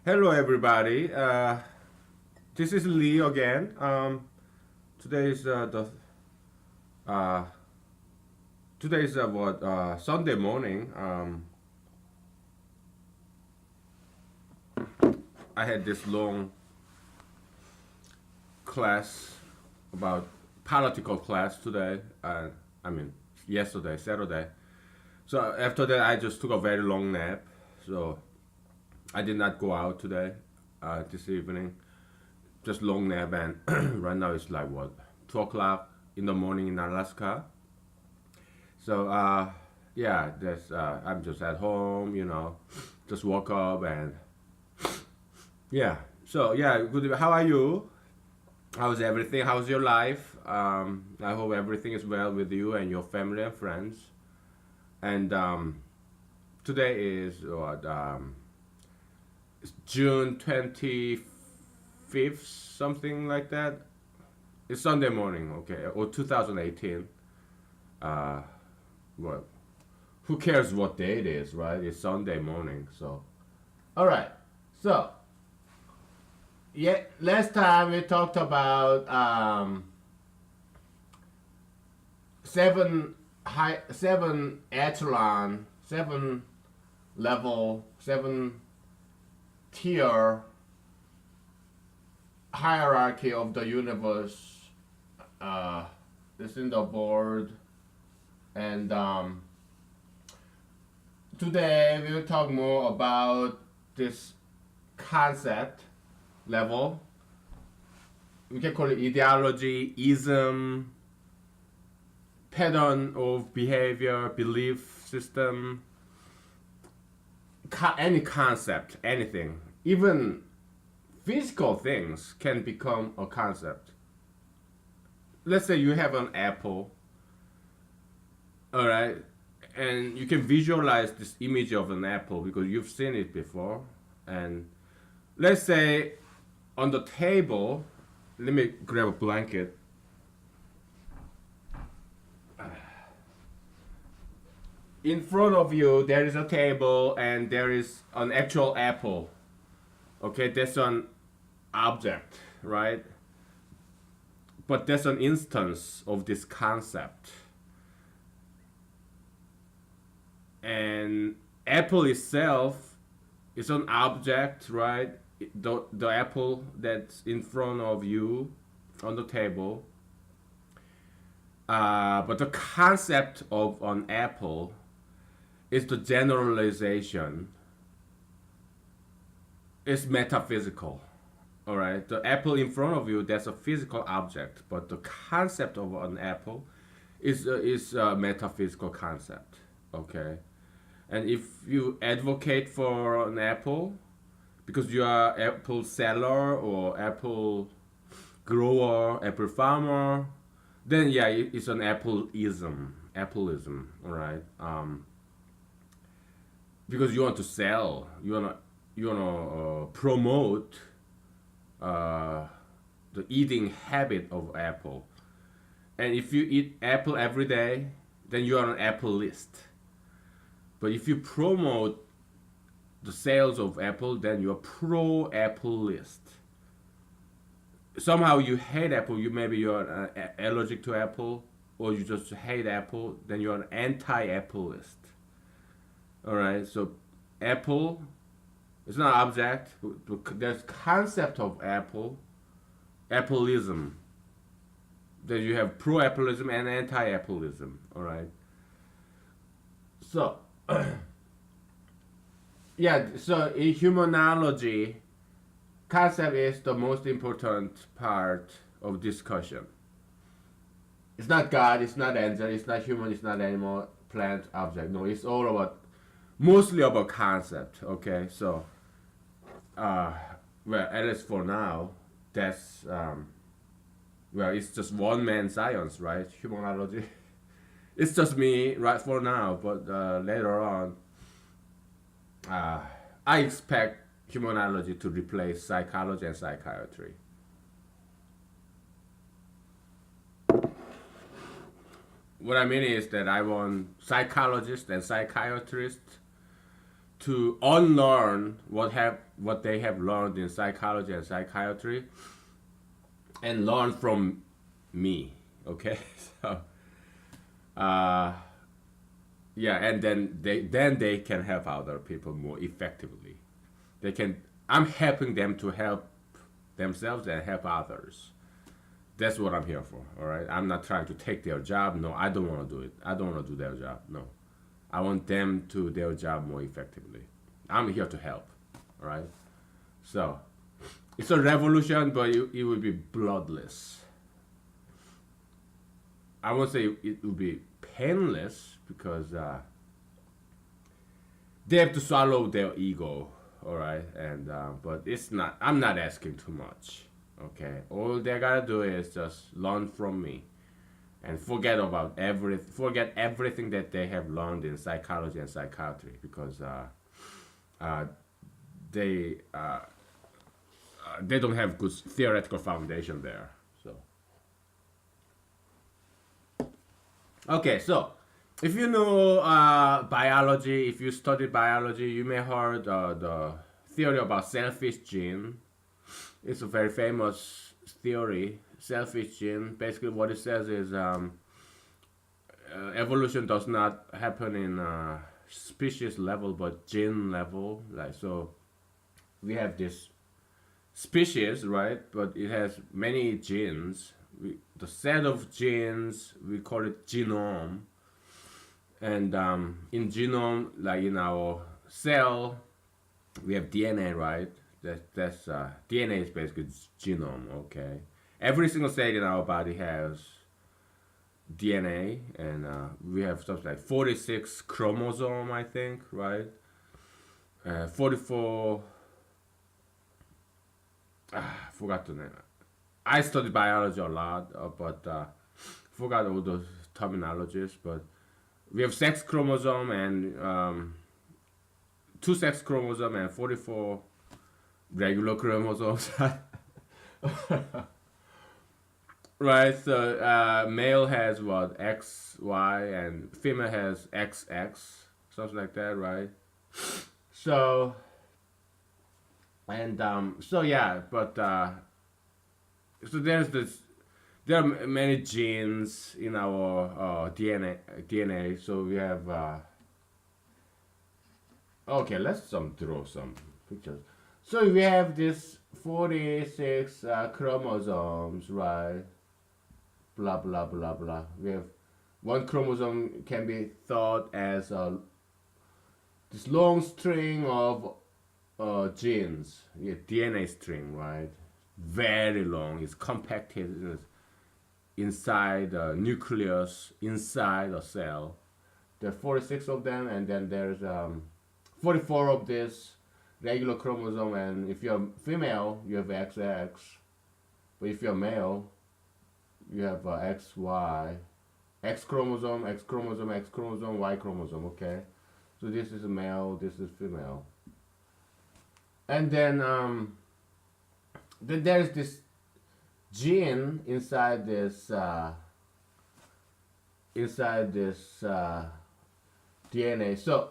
Hello, everybody. This is Lee again. Today is the uh, today is what Sunday morning. I had this long class about political class today. I mean yesterday, Saturday. So after that, I just took a very long nap. So I did not go out today. This evening, just long nap, and right now it's like what 2 o'clock in the morning in Alaska. So yeah, I'm just at home, just woke up and yeah. So yeah, good. How are you? How's everything? How's your life? I hope everything is well with you and your family and friends. And today is what June 25th, something like that. It's Sunday morning, okay, or 2018. Uh, well, who cares what day it is, right? It's Sunday morning, so. All right. So, yeah, last time we talked about seven echelon, seven level, seven tier hierarchy of the universe. It's in the board, and today we will talk more about this concept level. We can call it ideology, ism, pattern of behavior, belief system, any concept, anything. Even physical things can become a concept. Let's say you have an apple, all right, and you can visualize this image of an apple because you've seen it before. And let's say on the table, let me grab a blanket. In front of you, there is a table and there is an actual apple. Okay, that's an object, right? But that's an instance of this concept. And apple itself is an object, right? The apple that's in front of you on the table. But the concept of an apple is the generalization. It's metaphysical. All right, the apple in front of you, that's a physical object, but the concept of an apple is a metaphysical concept. Okay, and if you advocate for an apple because you are apple seller or apple grower, apple farmer, then yeah, it's an appleism. Appleism, all right. Because you want to sell, you wanna promote uh, the eating habit of apple. And if you eat apple every day, then you are on apple list. But if you promote the sales of apple, then you're pro apple list. Somehow you hate apple, you're allergic to apple, or you just hate apple, then you're an anti-apple list. All right, so apple is not an object. There's concept of apple, appleism. Then you have pro-appleism and anti-appleism. All right. So yeah, so in humanology, concept is the most important part of discussion. It's not God, it's not angel, it's not human, it's not animal, plant, object. No, it's all about mostly about concept. Okay, so uh, well, at least for now, that's well, it's just one man science, right? Humanology. It's just me right for now, but later on, uh, I expect humanology to replace psychology and psychiatry. What I mean is that I want psychologists and psychiatrists to unlearn what they have learned in psychology and psychiatry and learn from me. Okay, so uh, yeah, and then they can help other people more effectively. They can. I'm helping them to help themselves and help others. That's what I'm here for. All right. I'm not trying to take their job. No, I don't want to do it. I don't want to do their job. No, I want them to do their job more effectively. I'm here to help. All right. So it's a revolution, but it will be bloodless. I won't say it will be painless because they have to swallow their ego. All right, and but it's not. I'm not asking too much. Okay, all they gotta do is just learn from me and forget everything that they have learned in psychology and psychiatry because uh, they uh, they don't have good theoretical foundation there. So okay, so if you know biology, if you studied biology, you may heard the theory about selfish gene. It's a very famous theory. Selfish gene. Basically, what it says is evolution does not happen in species level, but gene level. Like so, we have this species, right? But it has many genes. The set of genes we call it genome, and in genome, like in our cell, we have DNA, right? That's DNA is basically genome. Okay, every single cell in our body has DNA, and we have something like 46 chromosome, I think, right? 44. Forgot the name. I studied biology a lot, but forgot all those terminologies. But we have sex chromosome and two sex chromosome and 44 regular chromosomes. Right, so male has what, X, Y, and female has XX, something like that, right? So, and so yeah, but so there are many genes in our DNA. So we have okay, let's draw some pictures. So we have this 46 chromosomes, right? Blah blah blah blah. We have one chromosome can be thought as this long string of genes, yeah, DNA string, right? Very long. It's compacted inside the nucleus, inside a cell. There are 46 of them, and then there's 44 of this regular chromosome. And if you're female, you have XX. But if you're male, you have XY. X chromosome, X chromosome, X chromosome, Y chromosome, okay? So this is male, this is female. And then there's this gene inside this DNA. So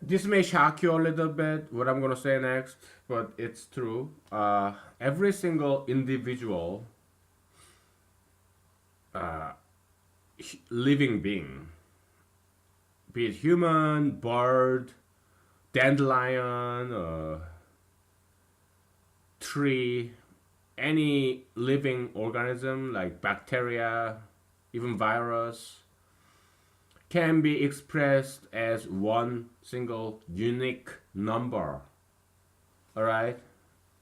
this may shock you a little bit, what I'm gonna say next, but it's true. Every single individual living being, be it human, bird, dandelion, tree, any living organism like bacteria, even virus, can be expressed as one single unique number. All right?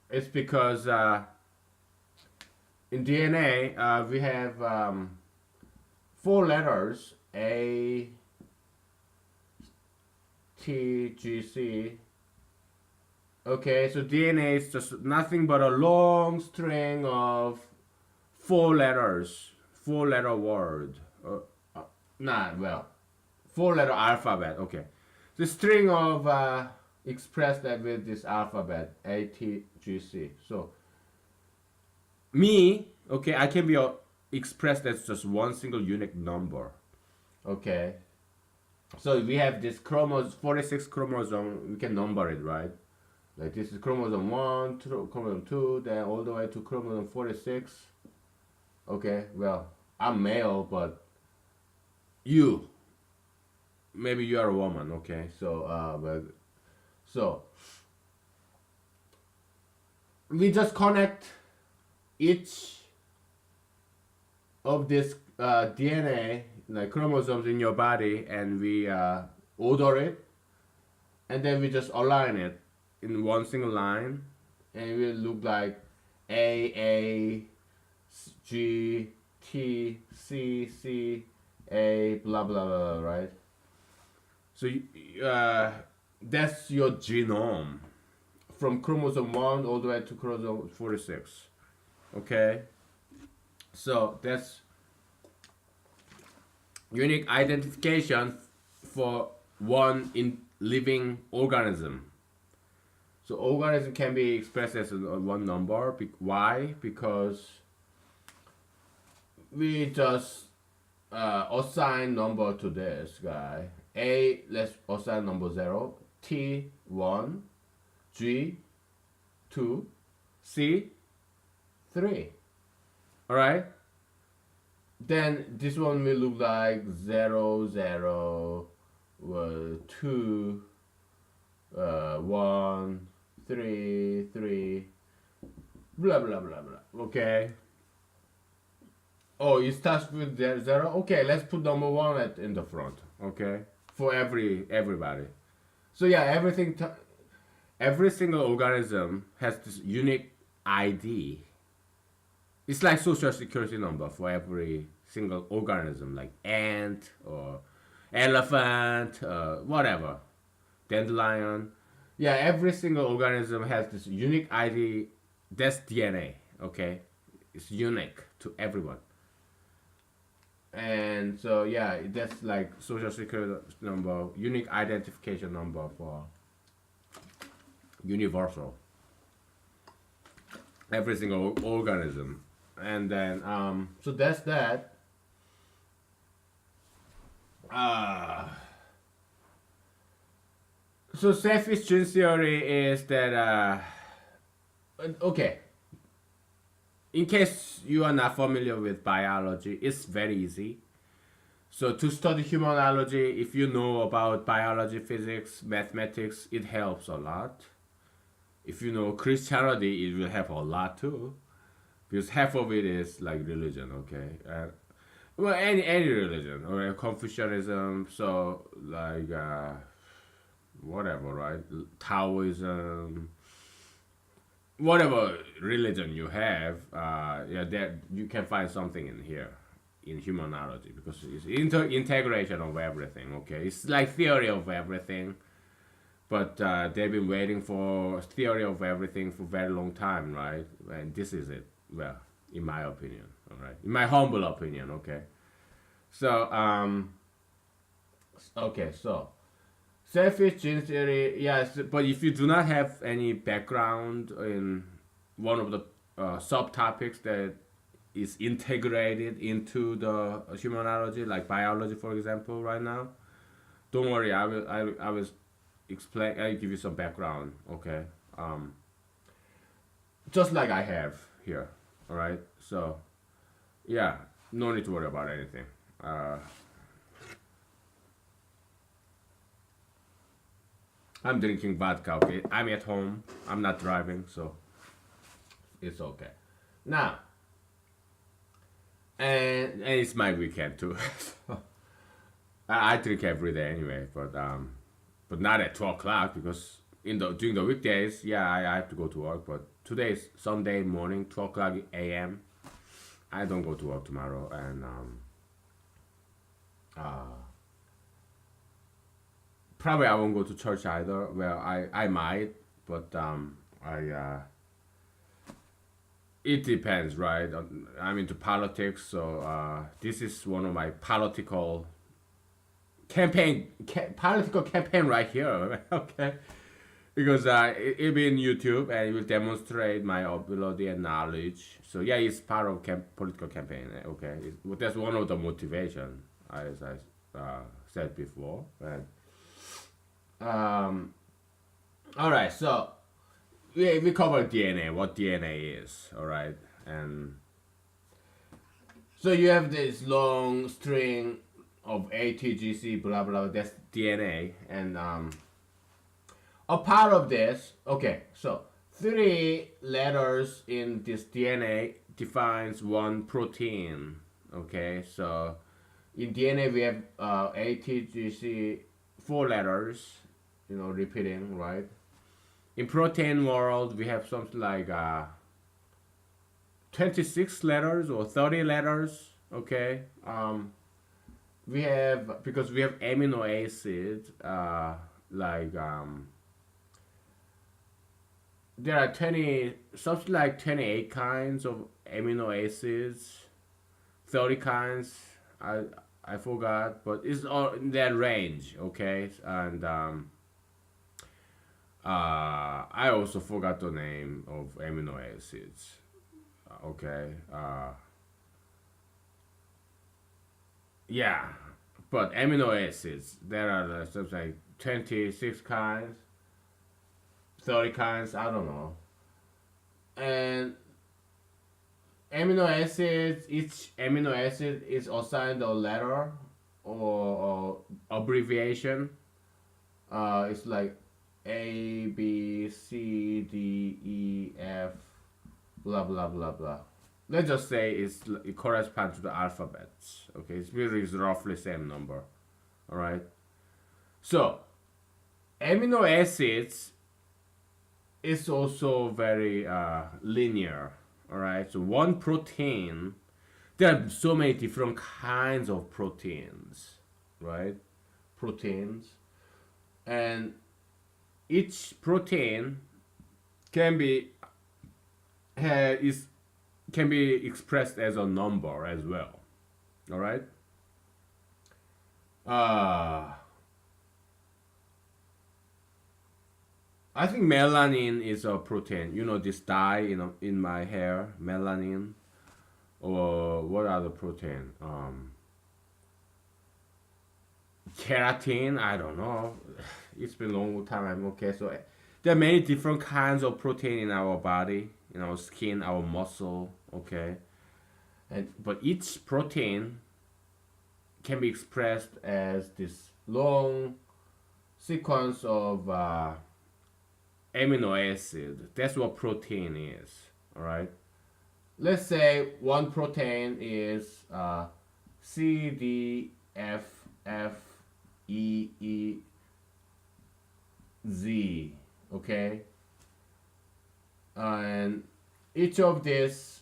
It's because in DNA we have 4 letters: A, T, G, C. Okay, so DNA is just nothing but a long string of 4 letters, 4 letter word. Well, 4 letter alphabet. Okay, the string of expressed that with this alphabet A, T, G, C. So me, okay, I can be expressed as just one single unique number. Okay, So we have this chromosome, 46 chromosome. We can number it, right? Like this is chromosome 1, chromosome 2, then all the way to chromosome 46. Okay, well, I'm male, but you, maybe you are a woman, okay? So we just connect each of this DNA, like chromosomes in your body, and we order it, and then we just align it in one single line, and it will look like A, G, T, C, C, A, blah blah blah, right? So that's your genome from chromosome 1 all the way to chromosome 46. Okay? So that's unique identification for one in living organism. So organism can be expressed as one number. Why? Because we just assign number to this guy. A, let's assign number 0. T, 1. G, 2. C, 3. Alright? Then this one will look like 0, 0, 2, 1, 3, 3, blah blah blah blah. Okay. Oh, it starts with 0. Okay, let's put number 1 in the front. Okay, for everybody. So yeah, every single organism has this unique ID. It's like social security number for every single organism, like ant or elephant, whatever, dandelion. Yeah, every single organism has this unique ID. That's DNA. Okay, it's unique to everyone. And so yeah, that's like social security number, unique identification number for universal every single organism. And then so that's that. So selfish gene theory is that okay, in case you are not familiar with biology, it's very easy. So to study humanology, if you know about biology, physics, mathematics, it helps a lot. If you know Christianity, it will help a lot too, because half of it is like religion. Okay, well, any religion or Confucianism. So like whatever, right? Taoism, whatever religion you have, yeah, that you can find something in here in humanology, because it's integration of everything. Okay, it's like theory of everything, but they've been waiting for theory of everything for a very long time, right? And this is it. Well, in my opinion, all right, in my humble opinion. Okay, so okay, so selfish gene theory, yes, but if you do not have any background in one of the subtopics that is integrated into the humanology, like biology, for example, right now, don't worry. I will explain. I'll give you some background. Okay, just like I have here. All right. So, yeah, no need to worry about anything. I'm drinking vodka. Okay, I'm at home. I'm not driving, so it's okay. Now, and it's my weekend too. I drink every day anyway, but not at 2 o'clock, because in the during the weekdays, yeah, I have to go to work. But today is Sunday morning, 2 o'clock a.m. I don't go to work tomorrow, and uh, probably I won't go to church either. Well, I might, but it depends, right? I'm into politics, so this is one of my political campaign right here. Okay, because it'll be in YouTube and it will demonstrate my ability and knowledge. So yeah, it's part of political campaign. Okay, that's one of the motivation, as I said before. And all right, so we covered DNA, what DNA is, all right, and so you have this long string of ATGC, blah blah. That's DNA, and a part of this. Okay, so 3 letters in this DNA defines one protein. Okay, so in DNA we have ATGC 4 letters, repeating, right? In protein world we have something like 26 letters or 30 letters. Okay, we have, because we have amino acids, like there are 20, something like 28 kinds of amino acids, 30 kinds. I forgot, but it's all in that range. Okay, and I also forgot the name of amino acids. Okay, yeah, but amino acids, there are something like 26 kinds, 30 kinds, I don't know. And amino acids, each amino acid is assigned a letter or abbreviation. It's like A, B, C, D, E, F, blah blah blah blah. Let's just say it corresponds to the alphabets. Okay, it's really roughly same number. All right. So amino acids is also very linear. All right. So one protein, there are so many different kinds of proteins, right? Proteins, and each protein can be is can be expressed as a number as well. All right. Uh, I think melanin is a protein. You know, this dye in my hair, melanin, or what other protein? Keratin. I don't know. It's been a long time. Okay, so there are many different kinds of protein in our body, in our skin, our muscle. Okay, but each protein can be expressed as this long sequence of amino acid. That's what protein is. All right. Let's say one protein is C, D, F, F, E, E, Z. Okay. And each of these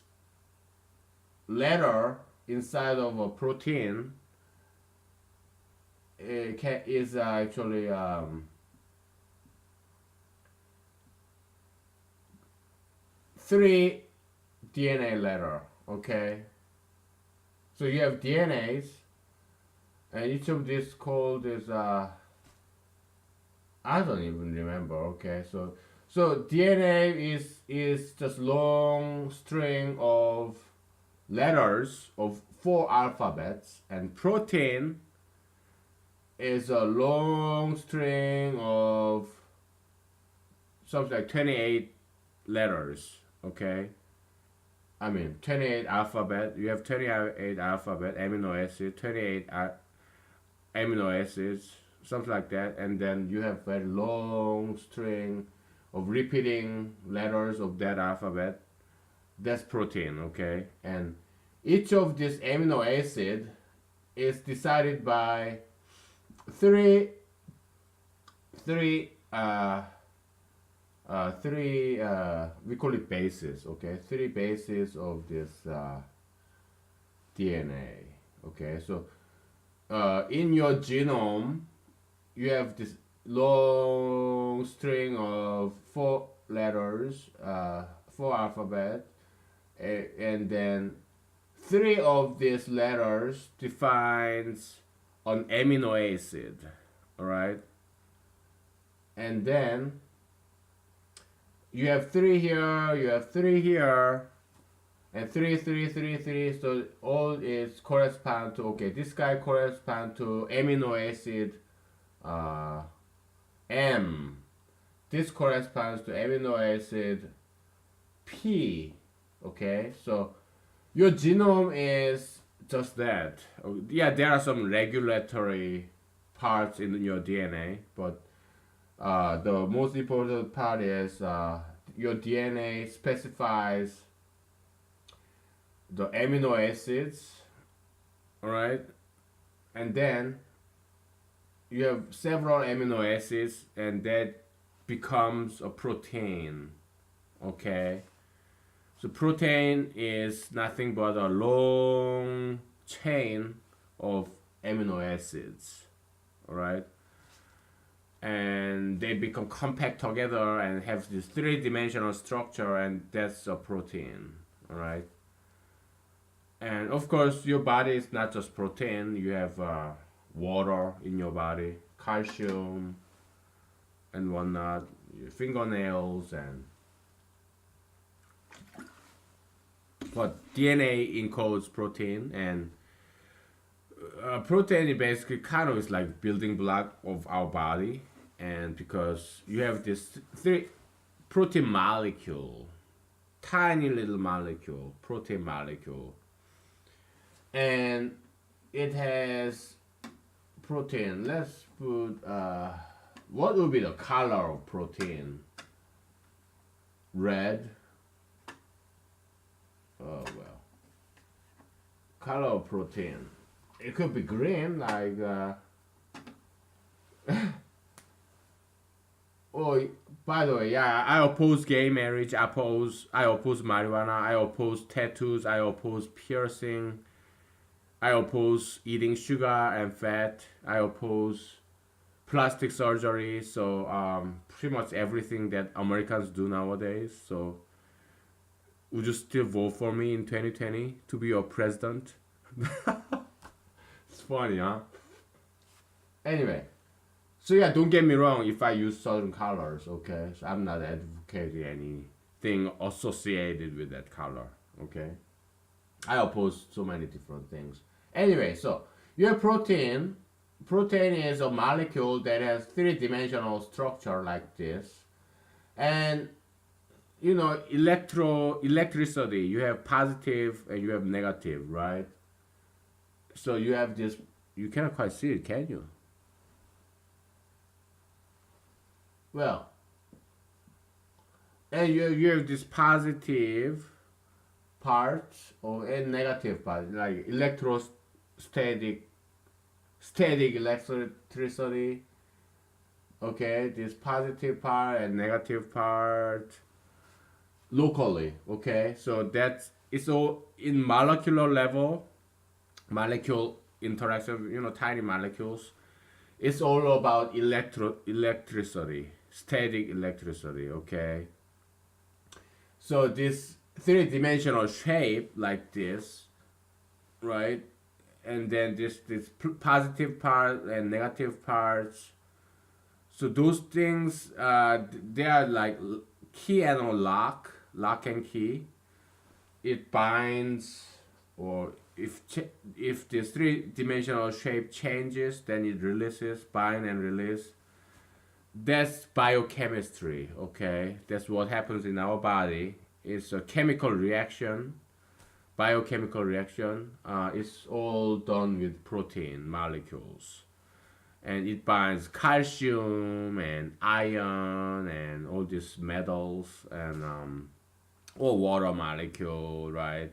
letter inside of a protein is actually 3 DNA letter. Okay, so you have DNAs, and each of these called is I don't even remember. Okay, so DNA is just long string of letters of 4 alphabets, and protein is a long string of something like 28 letters. Okay, I mean 28 alphabet. You have 28 alphabet amino acid, 28 amino acids, something like that, and then you have very long string of repeating letters of that alphabet. That's protein. Okay, and each of these amino acid is decided by three three we call it bases. Okay, 3 bases of this DNA. Okay, so in your genome you have this long string of 4 letters, 4 alphabet, and then 3 of these letters defines an amino acid. All right, and then you have 3 here, you have 3 here, and 3. So all is correspond to, okay, this guy correspond to amino acid uh, M. This corresponds to amino acid P. Okay, so your genome is just that. Yeah, there are some regulatory parts in your DNA, but the most important part is your DNA specifies the amino acids, all right, and then you have several amino acids, and that becomes a protein. Okay, so protein is nothing but a long chain of amino acids, all right, and they become compact together and have this three-dimensional structure, and that's a protein, all right. And of course, your body is not just protein. You have water in your body, calcium, and whatnot, your fingernails, and but DNA encodes protein, and protein is basically kind of is like building block of our body, and because you have this three protein molecule, tiny little molecule, protein molecule, and it has protein. Let's put what would be the color of protein? Red. Oh well. Color of protein. It could be green, like oh, by the way, yeah, I oppose gay marriage. I oppose marijuana. I oppose tattoos. I oppose piercing. I oppose eating sugar and fat. I oppose plastic surgery. So pretty much everything that Americans do nowadays. So would you still vote for me in 2020 to be your president? It's funny, huh? Anyway, so yeah, don't get me wrong if I use certain colors, okay? So I'm not advocating anything associated with that color, okay? I oppose so many different things. Anyway, so you have protein. Protein is a molecule that has three-dimensional structure like this. And you know, electricity, you have positive and you have negative, right? So you have this, you cannot quite see it, can you? Well, and you have this positive part or a negative part, like static electricity. Okay, this positive part and negative part locally. Okay, so that's it's all in molecular level, molecule interaction. You know, tiny molecules. It's all about electricity, static electricity. Okay, so this three-dimensional shape like this, right? And then this positive part and negative parts. So those things, they are like key and lock and key. It binds, or if this three-dimensional shape changes, then it releases, bind and release. That's biochemistry. Okay, that's what happens in our body. It's a chemical reaction, biochemical reaction. It's all done with protein molecules, and it binds calcium and iron and all these metals and or water molecule, right?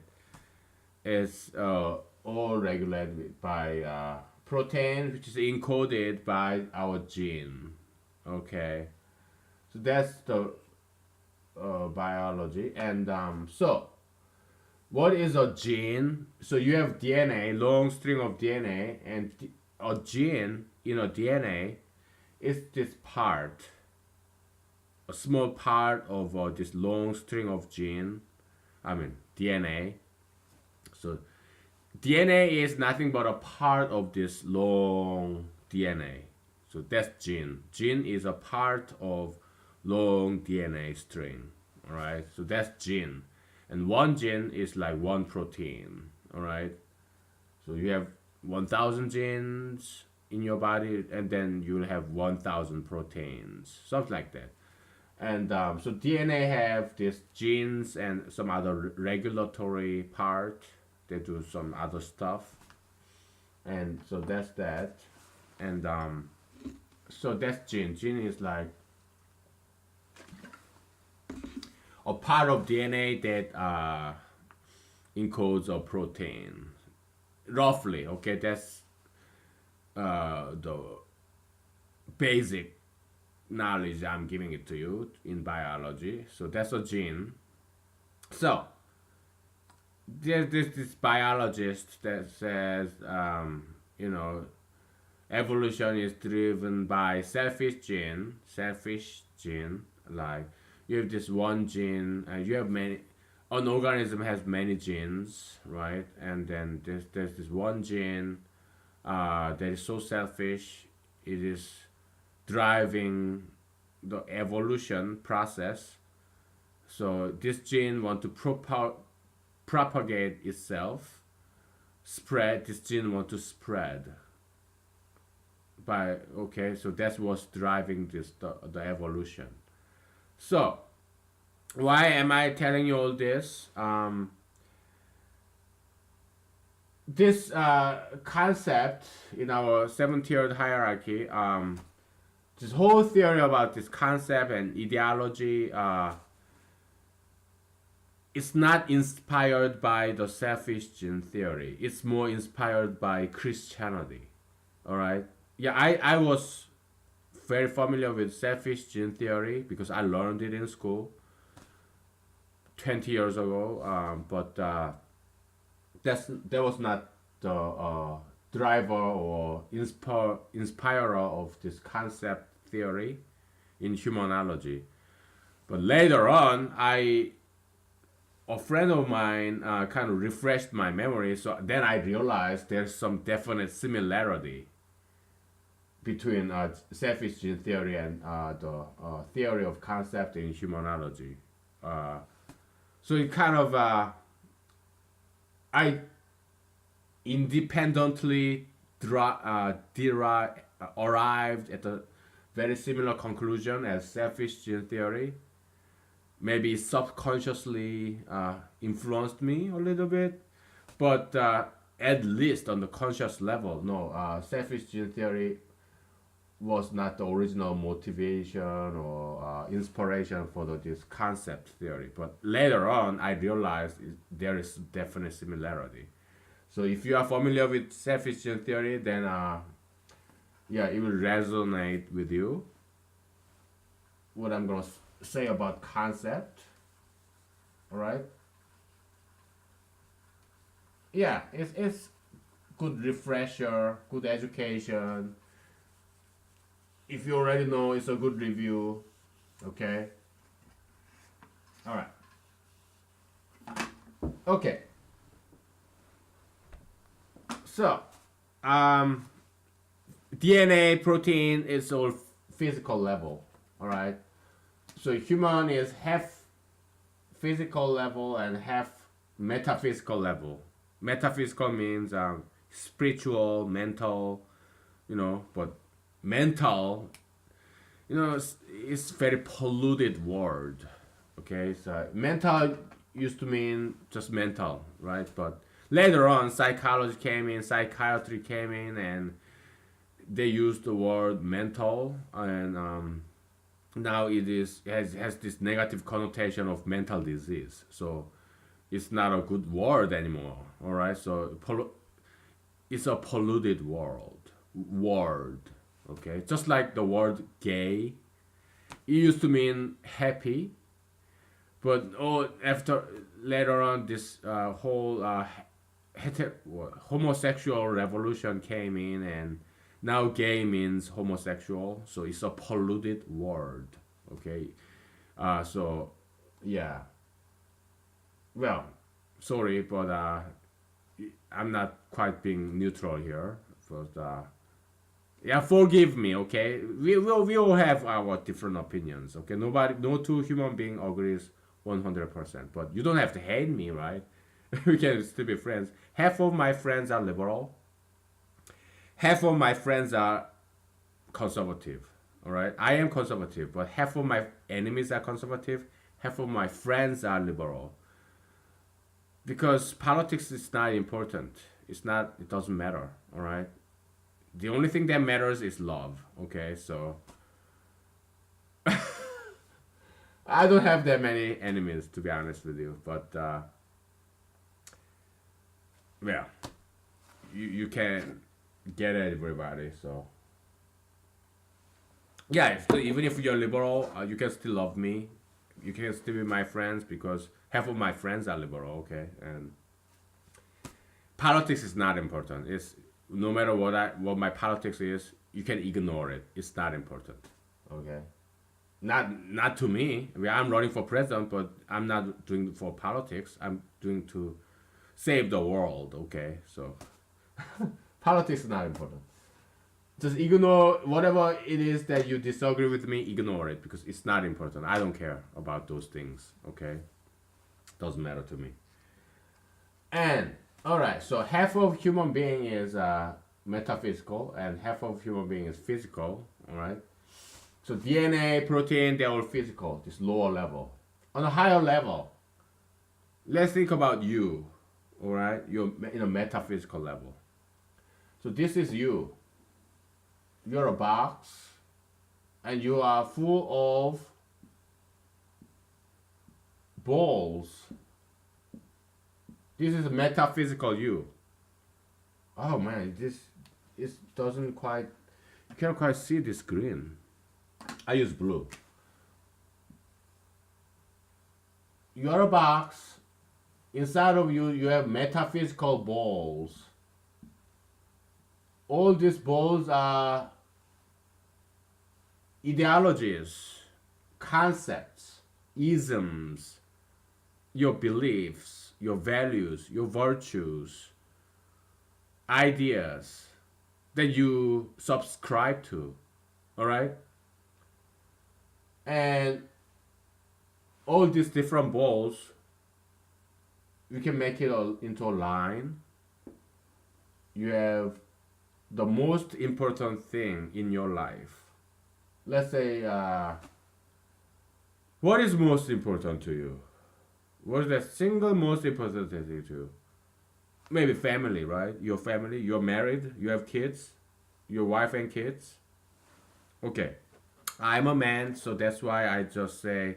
It's all regulated by protein, which is encoded by our gene. Okay, so that's the biology. And so what is a gene? So you have DNA, long string of DNA, and a gene in a DNA is this part, a small part of this long string of gene. I mean DNA. So DNA is nothing but a part of this long DNA. So that's gene. Gene is a part of long DNA string. All right. So that's gene. and one gene is like one protein. All right, so you have 1,000 genes in your body, and then you'll have 1,000 proteins, something like that. And so DNA have these genes and some other regulatory part. They do some other stuff, and so that's that. And so that's gene. Gene is like a part of DNA that encodes a protein. Roughly, okay, that's the basic knowledge I'm giving it to you in biology. So that's a gene. So there's this biologist that says, you know, evolution is driven by selfish gene. Like you have this one gene, and you have many. An organism has many genes, right? And then there's this one gene that is so selfish. It is driving the evolution process. So this gene want to propagate itself, spread. This gene want to spread. By okay, so that's what's driving the evolution. So why am I telling you all this? This concept in our seven-tiered hierarchy, this whole theory about this concept and ideology, it's not inspired by the selfish gene theory. It's more inspired by Christianity. All right. Yeah, I was very familiar with selfish gene theory because I learned it in school 20 years ago. But that was not the driver or inspirer of this concept theory in humanology. But later on, a friend of mine kind of refreshed my memory. So then I realized there's some definite similarity between selfish gene theory and the theory of concept in humanology. So it kind of I independently arrived at a very similar conclusion as selfish gene theory. Maybe subconsciously influenced me a little bit, but at least on the conscious level, no, selfish gene theory was not the original motivation or inspiration for this concept theory. But later on, I realized there is definite similarity. So if you are familiar with selfish gene theory, then yeah, it will resonate with you. What I'm gonna say about concept, all right? Yeah, it's good refresher, good education. If you already know, it's a good review. Okay. All right. Okay. So, DNA, protein is all physical level. All right. So human is half physical level and half metaphysical level. Metaphysical means spiritual, mental, but mental, it's very polluted word. Okay, so mental used to mean just mental, right? But later on, psychology came in, psychiatry came in, and they used the word mental, and now it has this negative connotation of mental disease. So it's not a good word anymore. All right, so it's a polluted word. Okay, just like the word gay, it used to mean happy, but after later on, this whole homosexual revolution came in, and now gay means homosexual, so it's a polluted word. Okay, so yeah. Well, sorry, but I'm not quite being neutral here. But yeah, forgive me. Okay, we all have our different opinions. Okay, no two human being agrees 100%. But you don't have to hate me, right? We can still be friends. Half of my friends are liberal. Half of my friends are conservative. All right, I am conservative, but half of my enemies are conservative. Half of my friends are liberal. Because politics is not important. It's not. It doesn't matter. All right. The only thing that matters is love. Okay, so I don't have that many enemies, to be honest with you. But yeah, you can get everybody. So yeah, even if you're liberal, you can still love me. You can still be my friends because half of my friends are liberal. Okay, and politics is not important. It's no matter what my politics is, you can ignore it. It's not important. Okay. Not to me. I mean, I'm running for president, but I'm not doing for politics. I'm doing to save the world. Okay, so politics is not important. Just ignore whatever it is that you disagree with me. Ignore it because it's not important. I don't care about those things. Okay, doesn't matter to me. And all right, so half of human being is metaphysical, and half of human being is physical. All right. So DNA, protein, they're all physical, this lower level. On a higher level, let's think about you, all right? You're in a metaphysical level. So this is you. You're a box, and you are full of balls. This is a metaphysical you. Oh man, this doesn't quite, you can't quite see this green. I use blue. You're a box. Inside of you, you have metaphysical balls. All these balls are ideologies, concepts, isms, your beliefs, your values, your virtues, ideas that you subscribe to. All right? And all these different balls, you can make it into a line. You have the most important thing in your life. Let's say, what is most important to you? What is the single most important thing to you? Maybe family, right? Your family, you're married, you have kids, your wife and kids. Okay. I'm a man, so that's why I just say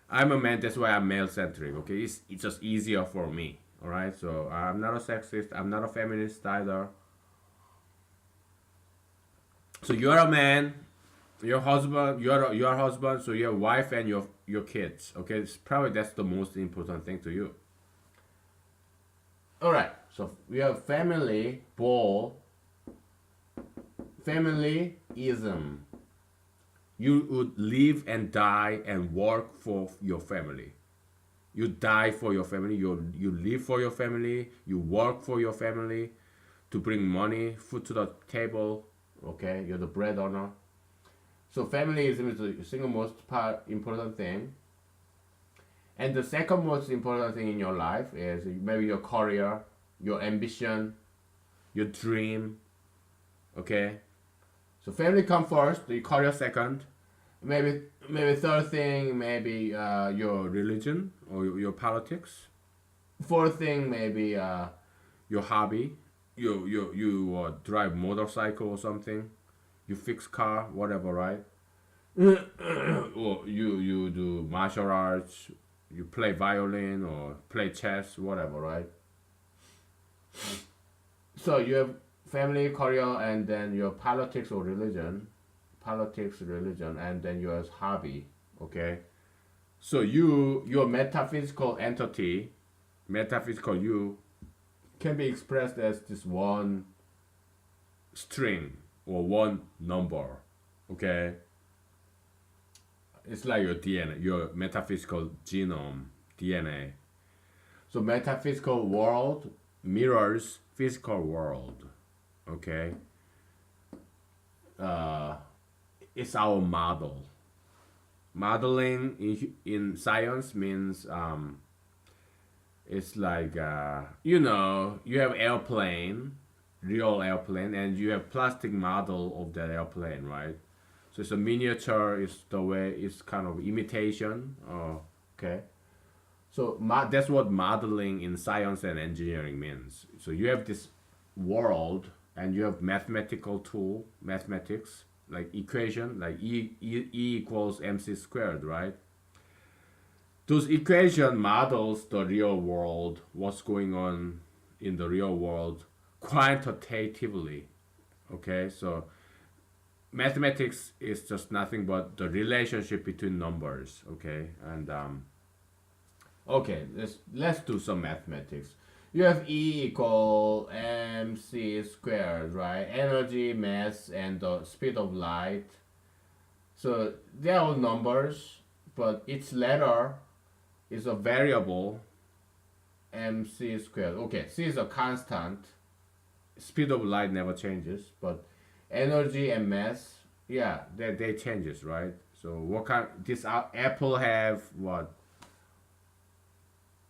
I'm a man. That's why I'm male centric. Okay, it's just easier for me. All right, so I'm not a sexist. I'm not a feminist either. So you're a man, your husband, your husband. So your wife and your kids. Okay, it's probably that's the most important thing to you. All right, so we have family, ball, familyism. You would live and die and work for your family. You die for your family. You live for your family. You work for your family to bring money, food to the table. Okay, you're the breadwinner. So familyism is the single most important thing. And the second most important thing in your life is maybe your career, your ambition, your dream. Okay. So family come first, your career second. Maybe third thing, maybe your religion or your politics. Fourth thing, maybe your hobby. You drive motorcycle or something. You fix car, whatever, right? Or you do martial arts. You play violin or play chess, whatever, right? So you have family, career, and then your politics, religion, and then your hobby. Okay, so your metaphysical entity, metaphysical you, can be expressed as this one string or one number. Okay, it's like your DNA, your metaphysical genome, DNA. So metaphysical world mirrors physical world. Okay. It's our model. Modeling in science means it's like you have airplane, real airplane, and you have plastic model of that airplane, right? So it's a miniature. Is the way it's kind of imitation. Okay. So that's what modeling in science and engineering means. So you have this world, and you have mathematical tool, mathematics, like equation, like E equals mc squared, right? Those equation models the real world, what's going on in the real world quantitatively. Okay, so mathematics is just nothing but the relationship between numbers. Okay, and okay, let's do some mathematics. You have E equal mc squared, right? Energy, mass, and the speed of light. So they are all numbers, but each letter is a variable mc squared. Okay, c is a constant. Speed of light never changes, but energy and mass, yeah, they changes, right? So what kind? This apple have what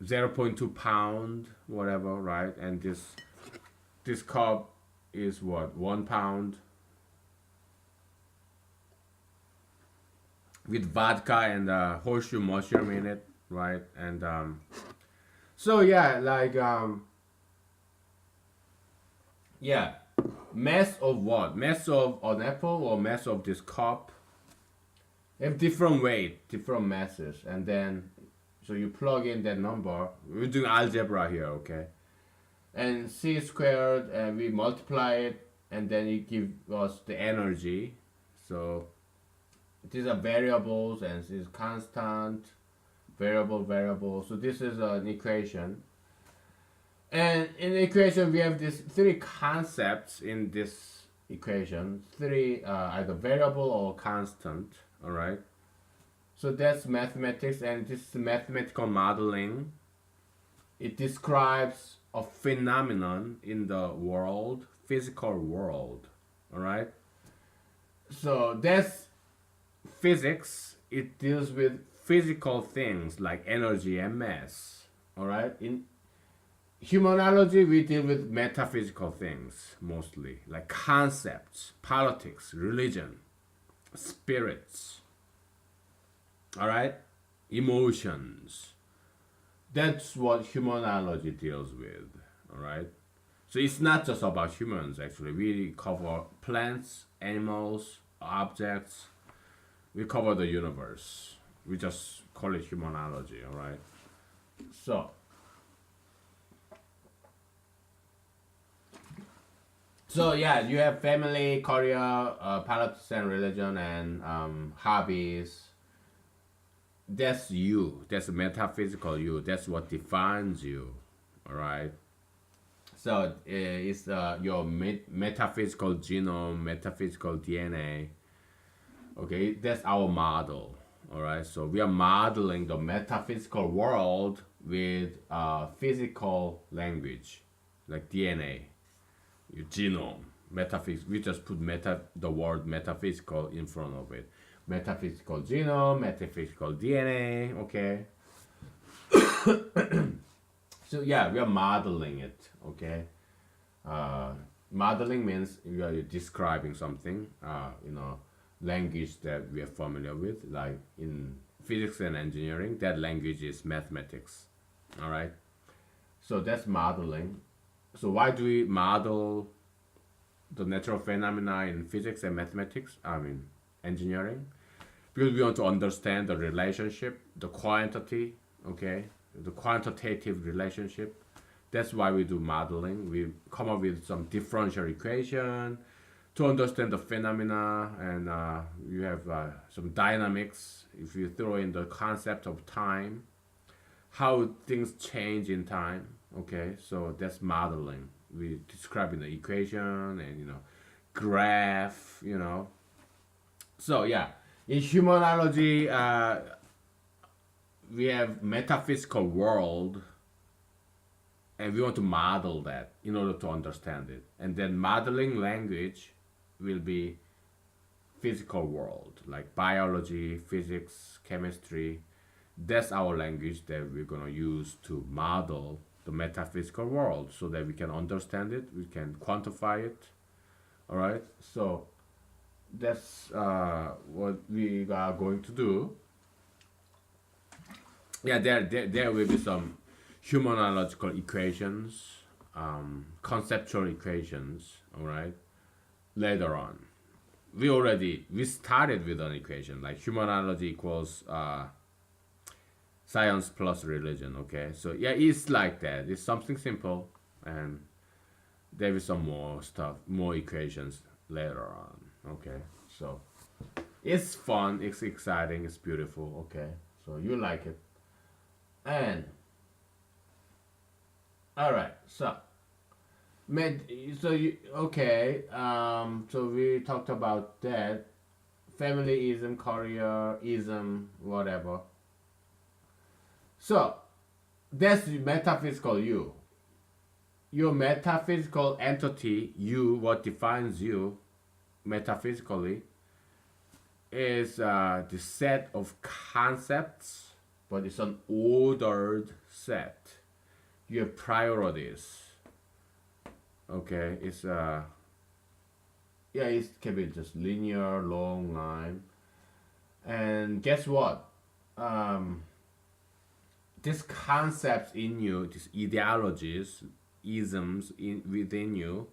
0.2 pound, whatever, right? And this cup is what 1 pound with vodka and horseshoe mushroom in it, right? And so yeah, like yeah, mass of what? Mass of an apple or mass of this cup? They have different weight, different masses, and then so you plug in that number. We're doing algebra here, okay? And c squared, and we multiply it, and then it gives us the energy. So these are variables, and this is constant, variable. So this is an equation. And in the equation, we have these three concepts in this equation. Three, either variable or constant, all right? So that's mathematics, and this is mathematical modeling. It describes a phenomenon in the world, physical world, all right? So that's physics. It deals with physical things like energy and mass, all right? In Humanology, we deal with metaphysical things mostly, like concepts, politics, religion, spirits, all right? Emotions. That's what humanology deals with, all right? So it's not just about humans, actually. We cover plants, animals, objects. We cover the universe. We just call it humanology, all right? So yeah, you have family, career, politics and religion, and hobbies. That's you. That's metaphysical you. That's what defines you. All right. So it's your metaphysical genome, metaphysical DNA. Okay, that's our model. All right. So we are modeling the metaphysical world with physical language, like DNA, your genome, metaphysics. We just put the word metaphysical in front of it. Metaphysical genome, metaphysical DNA. Okay. So yeah, we are modeling it. Okay. Modeling means you are describing something. Language that we are familiar with, like in physics and engineering. That language is mathematics. All right. So that's modeling. So why do we model the natural phenomena in physics and mathematics? I mean, engineering, because we want to understand the relationship, the quantity, okay, the quantitative relationship. That's why we do modeling. We come up with some differential equation to understand the phenomena, and you have some dynamics. If you throw in the concept of time, how things change in time. Okay, so that's modeling. We describe in the equation and graph. So yeah, in humanology, we have metaphysical world, and we want to model that in order to understand it. And then modeling language will be physical world, like biology, physics, chemistry. That's our language that we're gonna use to model the metaphysical world so that we can understand it, we can quantify it. All right. So that's what we are going to do. Yeah, there will be some humanological equations, conceptual equations. All right. Later on, we started with an equation like humanology equals science plus religion. Okay, so yeah, it's like that. It's something simple, and there is some more stuff, more equations later on. Okay, so it's fun, it's exciting, it's beautiful. Okay, so you like it, and all right, so so you okay? So we talked about that familyism, careerism, whatever. So that's the metaphysical you. Your metaphysical entity, you, what defines you metaphysically, is the set of concepts, but it's an ordered set. You have priorities. Okay, it's yeah, it can be just linear, long line. And guess what? Um, these concepts in you, these ideologies, isms within you,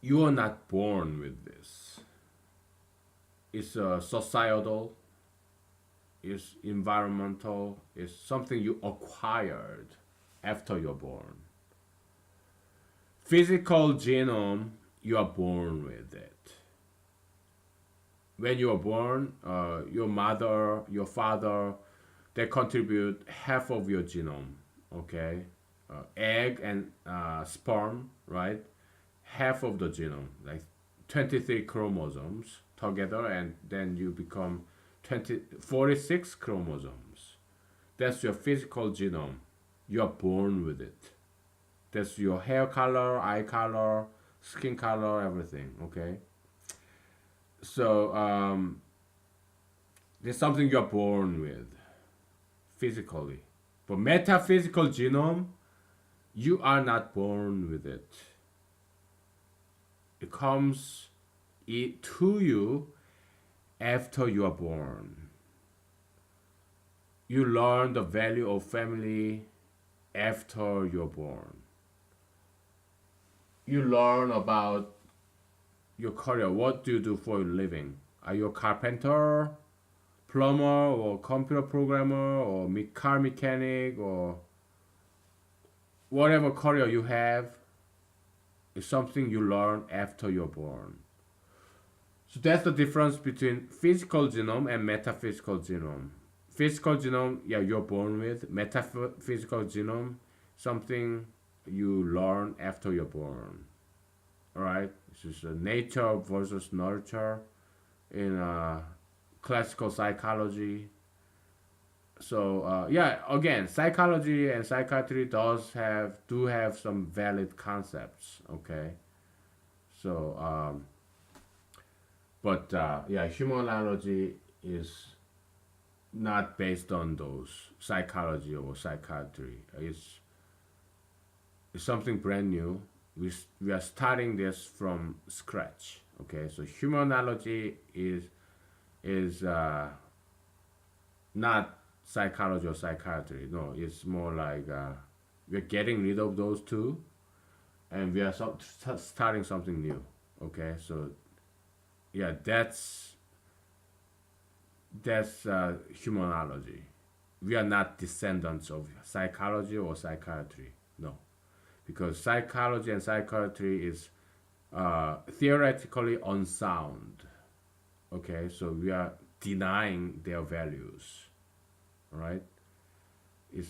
you are not born with this. It's societal, it's environmental, it's something you acquired after you're born. Physical genome, you are born with it. When you are born, your mother, your father, they contribute half of your genome. Okay, egg and sperm, right? Half of the genome, like 23 chromosomes together, and then you become 46 chromosomes. That's your physical genome. You are born with it. That's your hair color, eye color, skin color, everything. Okay. So there's something you're born with physically. But metaphysical genome, you are not born with it. It comes to you after you are born. You learn the value of family after you're born. You learn about your career. What do you do for a living? Are you a carpenter, plumber, or computer programmer, or car mechanic, or whatever career you have? Is something you learn after you're born. So that's the difference between physical genome and metaphysical genome. Physical genome, yeah, you're born with. Metaphysical genome, something you learn after you're born. All right, this is nature versus nurture in classical psychology. So yeah, again, psychology and psychiatry do have some valid concepts. Okay, so but yeah, humanology is not based on those psychology or psychiatry. It's something brand new. We are starting this from scratch. Okay, so humanology is not psychology or psychiatry. No, it's more like we're getting rid of those two, and we are starting something new. Okay, so yeah, that's humanology. We are not descendants of psychology or psychiatry. No, because psychology and psychiatry is theoretically unsound. Okay, so we are denying their values. All right, it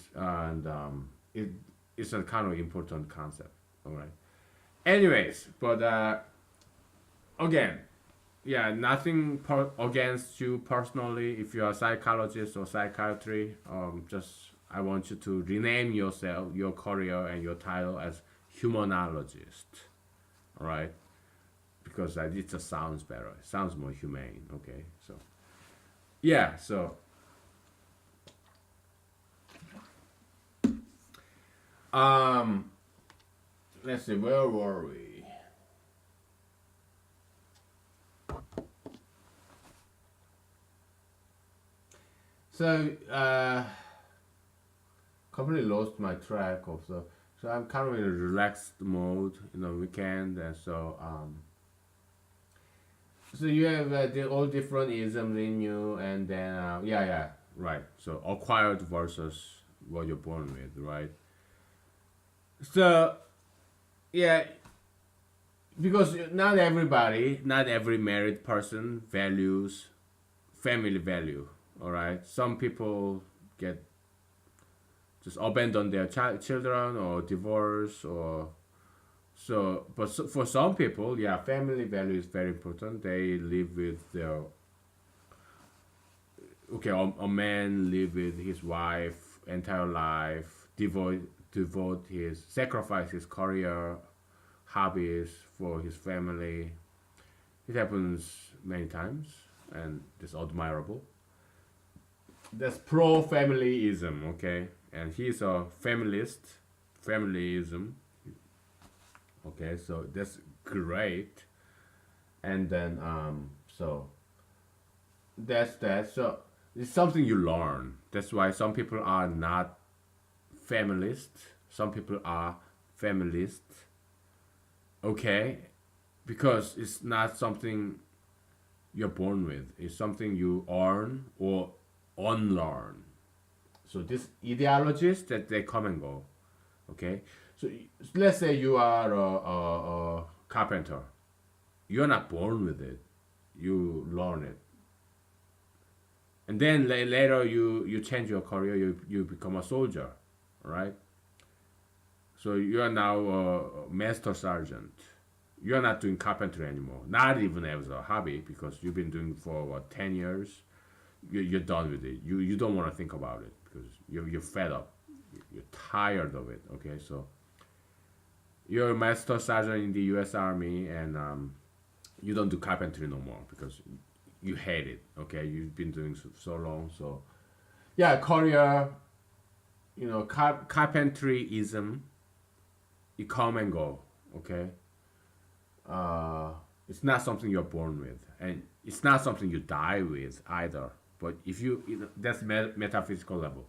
it's a kind of important concept. All right. Anyways, but again, yeah, nothing against you personally. If you are a psychologist or psychiatry, just I want you to rename yourself, your career, and your title as humanologist. all right? Because it just sounds better. It sounds more humane, okay? So, yeah, so um, let's see, where were we? So, completely lost my track of the. So I'm kind of in a relaxed mode, weekend, and so you have all different isms in you, and then yeah, yeah, right. So acquired versus what you're born with, right? So yeah, because not every married person values family value. All right, some people get just abandon their children or divorce or so. But for some people, yeah, family value is very important. They live with their okay. A man live with his wife entire life, devote his sacrifice his career, hobbies for his family. It happens many times, and it's admirable. That's pro familyism, okay? And he's a familyism, okay? So that's great. And then, so that's that. So it's something you learn. That's why some people are not familist, some people are familist, okay? Because it's not something you're born with, it's something you earn or unlearn. So these ideologies that they come and go. Okay, so let's say you are a carpenter. You're not born with it. You learn it, and then later you change your career. You become a soldier, right? So you are now a master sergeant. You're not doing carpentry anymore. Not even as a hobby because you've been doing for what 10 years. You're done with it. You don't want to think about it because you're fed up. You're tired of it. Okay, so you're a master sergeant in the U.S. Army, and you don't do carpentry no more because you hate it. Okay, you've been doing so long. So yeah, career, carpentryism, you come and go. Okay, it's not something you're born with, and it's not something you die with either. But if that's metaphysical level.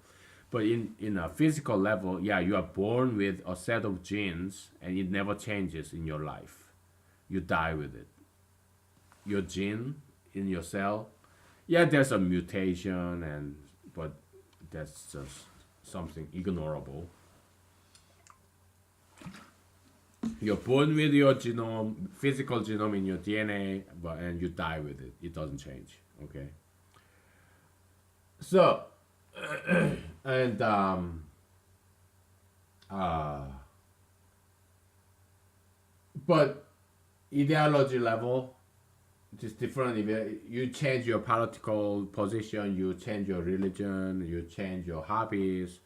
But in a physical level, yeah, you are born with a set of genes, and it never changes in your life. You die with it. Your gene in your cell, yeah, there's a mutation, but that's just something ignorable. You're born with your genome, physical genome in your DNA, and you die with it. It doesn't change. Okay. So, and uh, but ideology level, it is different. If you change your political position, you change your religion, you change your hobbies,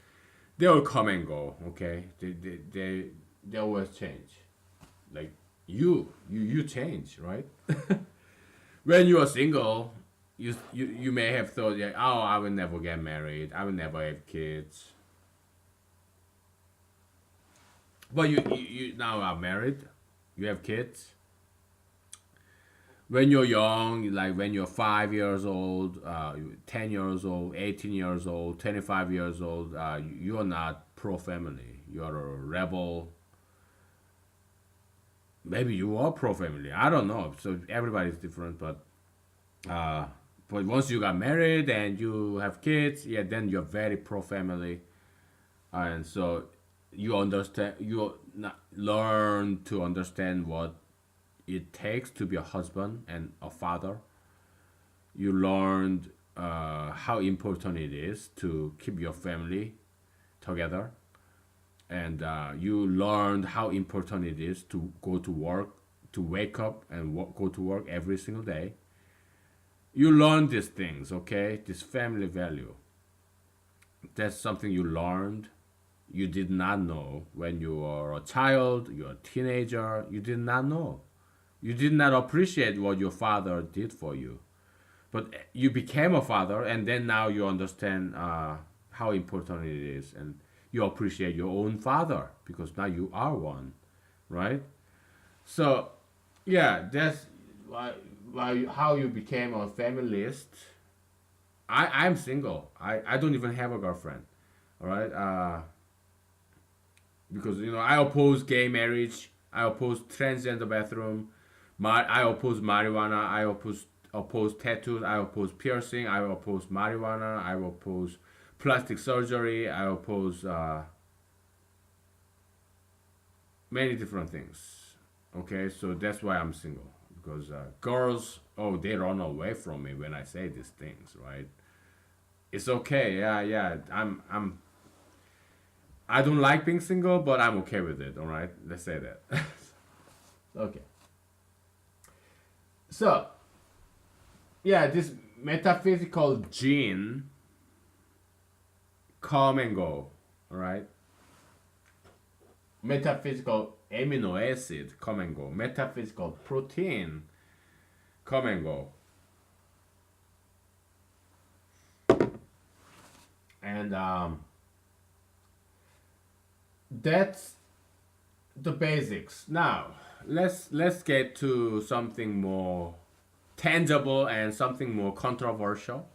they will come and go. Okay, they always change. Like you change, right? When you are single, you may have thought, yeah, oh, I will never get married, I will never have kids. But you now are married, you have kids. When you're young, like when you're 5 years old, 10 years old, 18 years old, 25 years old, you are not pro family. You are a rebel. Maybe you are pro family. I don't know. So everybody's different, uh, but once you got married and you have kids, yeah, then you're very pro family, and so you understand. You learn to understand what it takes to be a husband and a father. You learned how important it is to keep your family together, and you learned how important it is to go to work, to wake up and go to work every single day. You learn these things, okay? This family value. That's something you learned, You did not know when you were a child, you're a teenager, you did not know. You did not appreciate what your father did for you. But you became a father, and then now you understand how important it is, and you appreciate your own father because now you are one, right? So, yeah, that's how you became a feminist. I'm single. I don't even have a girlfriend. All right. Because I oppose gay marriage. I oppose transgender bathroom. I oppose marijuana. I oppose tattoos. I oppose piercing. I oppose marijuana. I oppose plastic surgery. I oppose many different things. Okay, so that's why I'm single because girls, oh, they run away from me when I say these things, right? It's okay. Yeah, yeah. I don't like being single, but I'm okay with it. All right, let's say that. Okay. So, yeah, this metaphysical gene come and go. All right. Metaphysical amino acid come and go. Metaphysical protein come and go. And that's the basics. Now, let's get to something more tangible and something more controversial,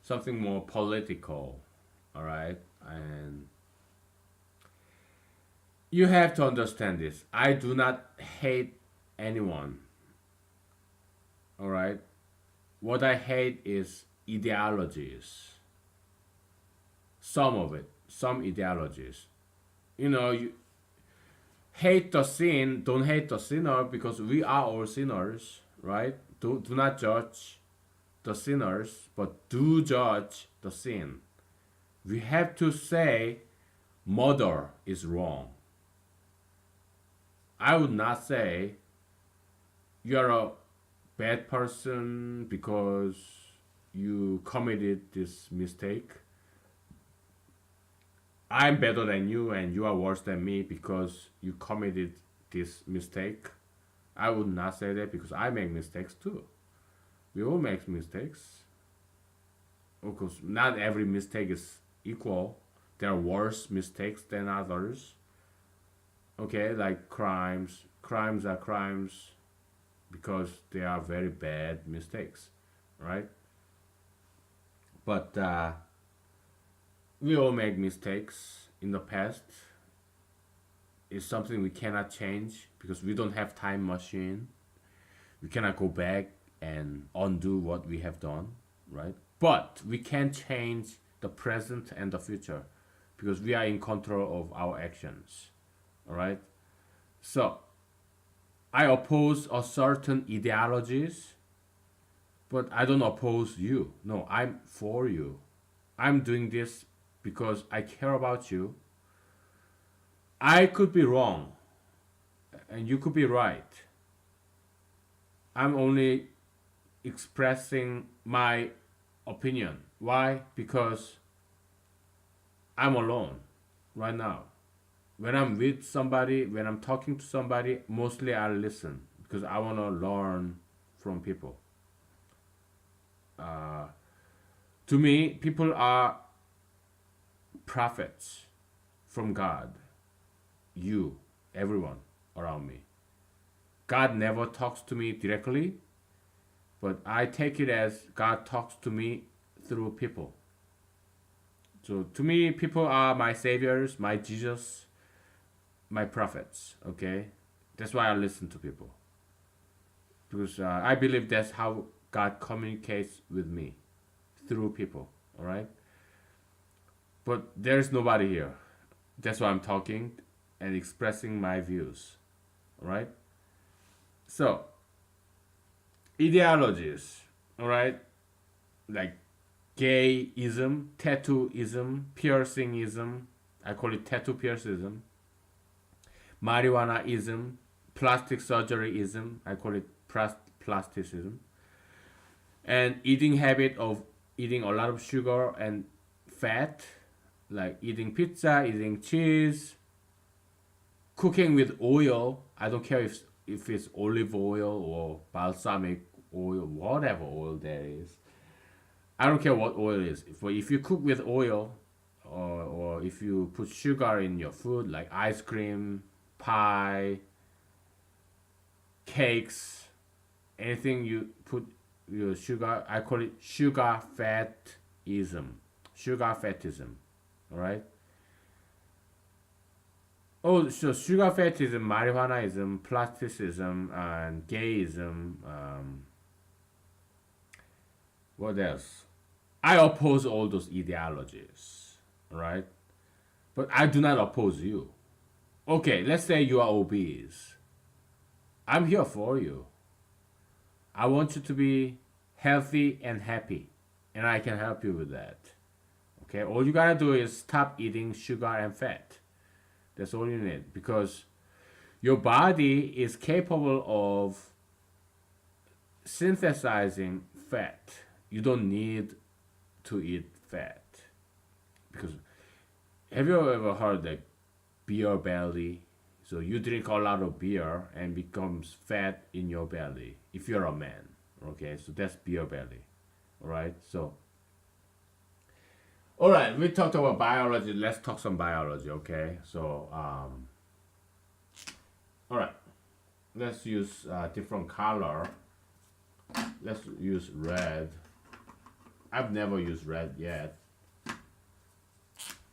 something more political. All right? And you have to understand this. I do not hate anyone. All right? What I hate is ideologies. Some of it, some ideologies. You hate the sin, don't hate the sinner because we are all sinners, right? Do not judge the sinners, but do judge the sin. We have to say murder is wrong. I would not say you're a bad person because you committed this mistake. I'm better than you and you are worse than me because you committed this mistake. I would not say that because I make mistakes too. We all make mistakes. Of course, not every mistake is equal. There are worse mistakes than others. Okay, like crimes. Crimes are crimes because they are very bad mistakes, right? But we all make mistakes in the past. It's something we cannot change because we don't have time machine. We cannot go back and undo what we have done, right? But we can change the present and the future because we are in control of our actions, all right? So I oppose a certain ideologies, but I don't oppose you. No, I'm for you. I'm doing this because I care about you. I could be wrong and you could be right. I'm only expressing my opinion. Why? Because I'm alone right now. When I'm with somebody, when I'm talking to somebody, mostly I listen because I want to learn from people. Uh, to me, people are prophets from God. You, everyone around me. God never talks to me directly, but I take it as God talks to me through people. So to me, people are my saviors, my Jesus, my prophets. Okay, that's why I listen to people because I believe that's how God communicates with me through people. All right, but there's nobody here. That's why I'm talking and expressing my views. All right. So ideologies. All right, like gayism, tattooism, piercingism. I call it tattoo piercingism. Marijuanaism, plastic surgeryism. I call it plasticism. And eating habit of eating a lot of sugar and fat, like eating pizza, eating cheese, cooking with oil. I don't care if it's olive oil or balsamic oil, whatever oil there is. I don't care what oil is. If you cook with oil, or if you put sugar in your food, like ice cream, pie, cakes, anything you put your sugar, I call it sugar fatism. Sugar fatism. All right. Oh, so sugar fatism, marijuanaism, plasticism, and gayism. What else? I oppose all those ideologies, right? But I do not oppose you. Okay, let's say you are obese. I'm here for you. I want you to be healthy and happy, and I can help you with that. Okay, all you gotta do is stop eating sugar and fat. That's all you need, because your body is capable of synthesizing fat. You don't need to eat fat, because have you ever heard like beer belly? So you drink a lot of beer and becomes fat in your belly if you're a man. Okay, so that's beer belly. All right. So all right, we talked about biology. Let's talk some biology. Okay. So all right, let's use different color. Let's use red. I've never used red yet.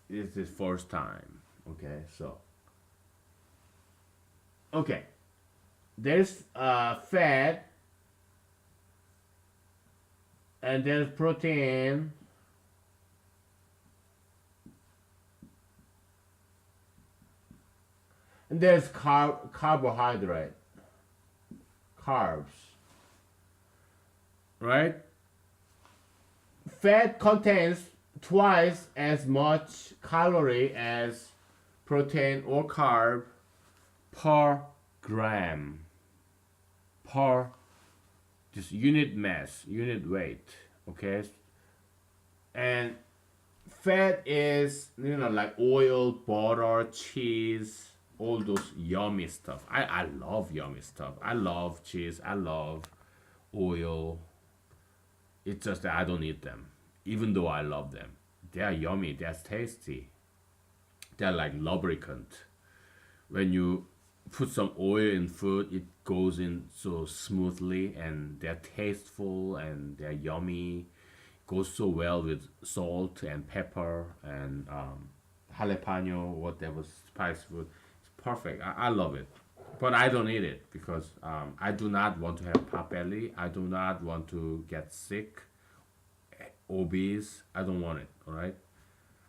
This is first time. Okay, so okay, there's fat and there's protein and there's carbohydrate, carbs, right? Fat contains twice as much calorie as protein or carb per gram, per just unit mass, unit weight. Okay, and fat is, like oil, butter, cheese, all those yummy stuff. I love yummy stuff. I love cheese. I love oil. It's just that I don't eat them, even though I love them. They are yummy. They're tasty. They're like lubricant. When you put some oil in food, it goes in so smoothly, and they're tasteful and they're yummy. Goes so well with salt and pepper and jalapeno, whatever spice food. It's perfect. I love it. But I don't eat it because I do not want to have pot belly. I do not want to get sick, obese. I don't want it. All right.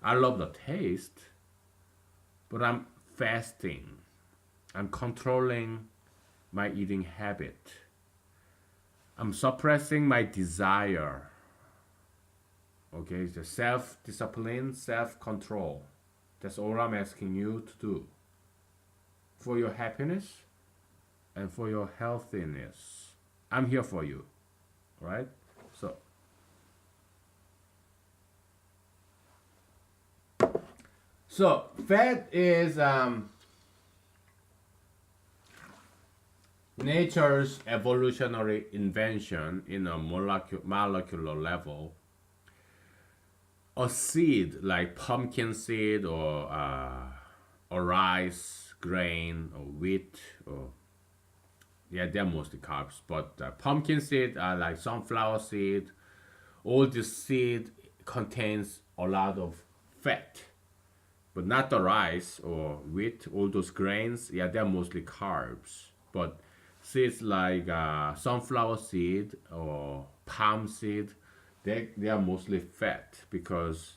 I love the taste, but I'm fasting. I'm controlling my eating habit. I'm suppressing my desire. Okay, it's the self discipline, self control. That's all I'm asking you to do for your happiness and for your healthiness. I'm here for you, right? So, fat is nature's evolutionary invention in a molecular level. A seed like pumpkin seed or rice grain or wheat, or yeah, they're mostly carbs, but pumpkin seed are like sunflower seed. All this seed contains a lot of fat, but not the rice or wheat. All those grains, yeah, they're mostly carbs. But seeds like sunflower seed or palm seed, they are mostly fat, because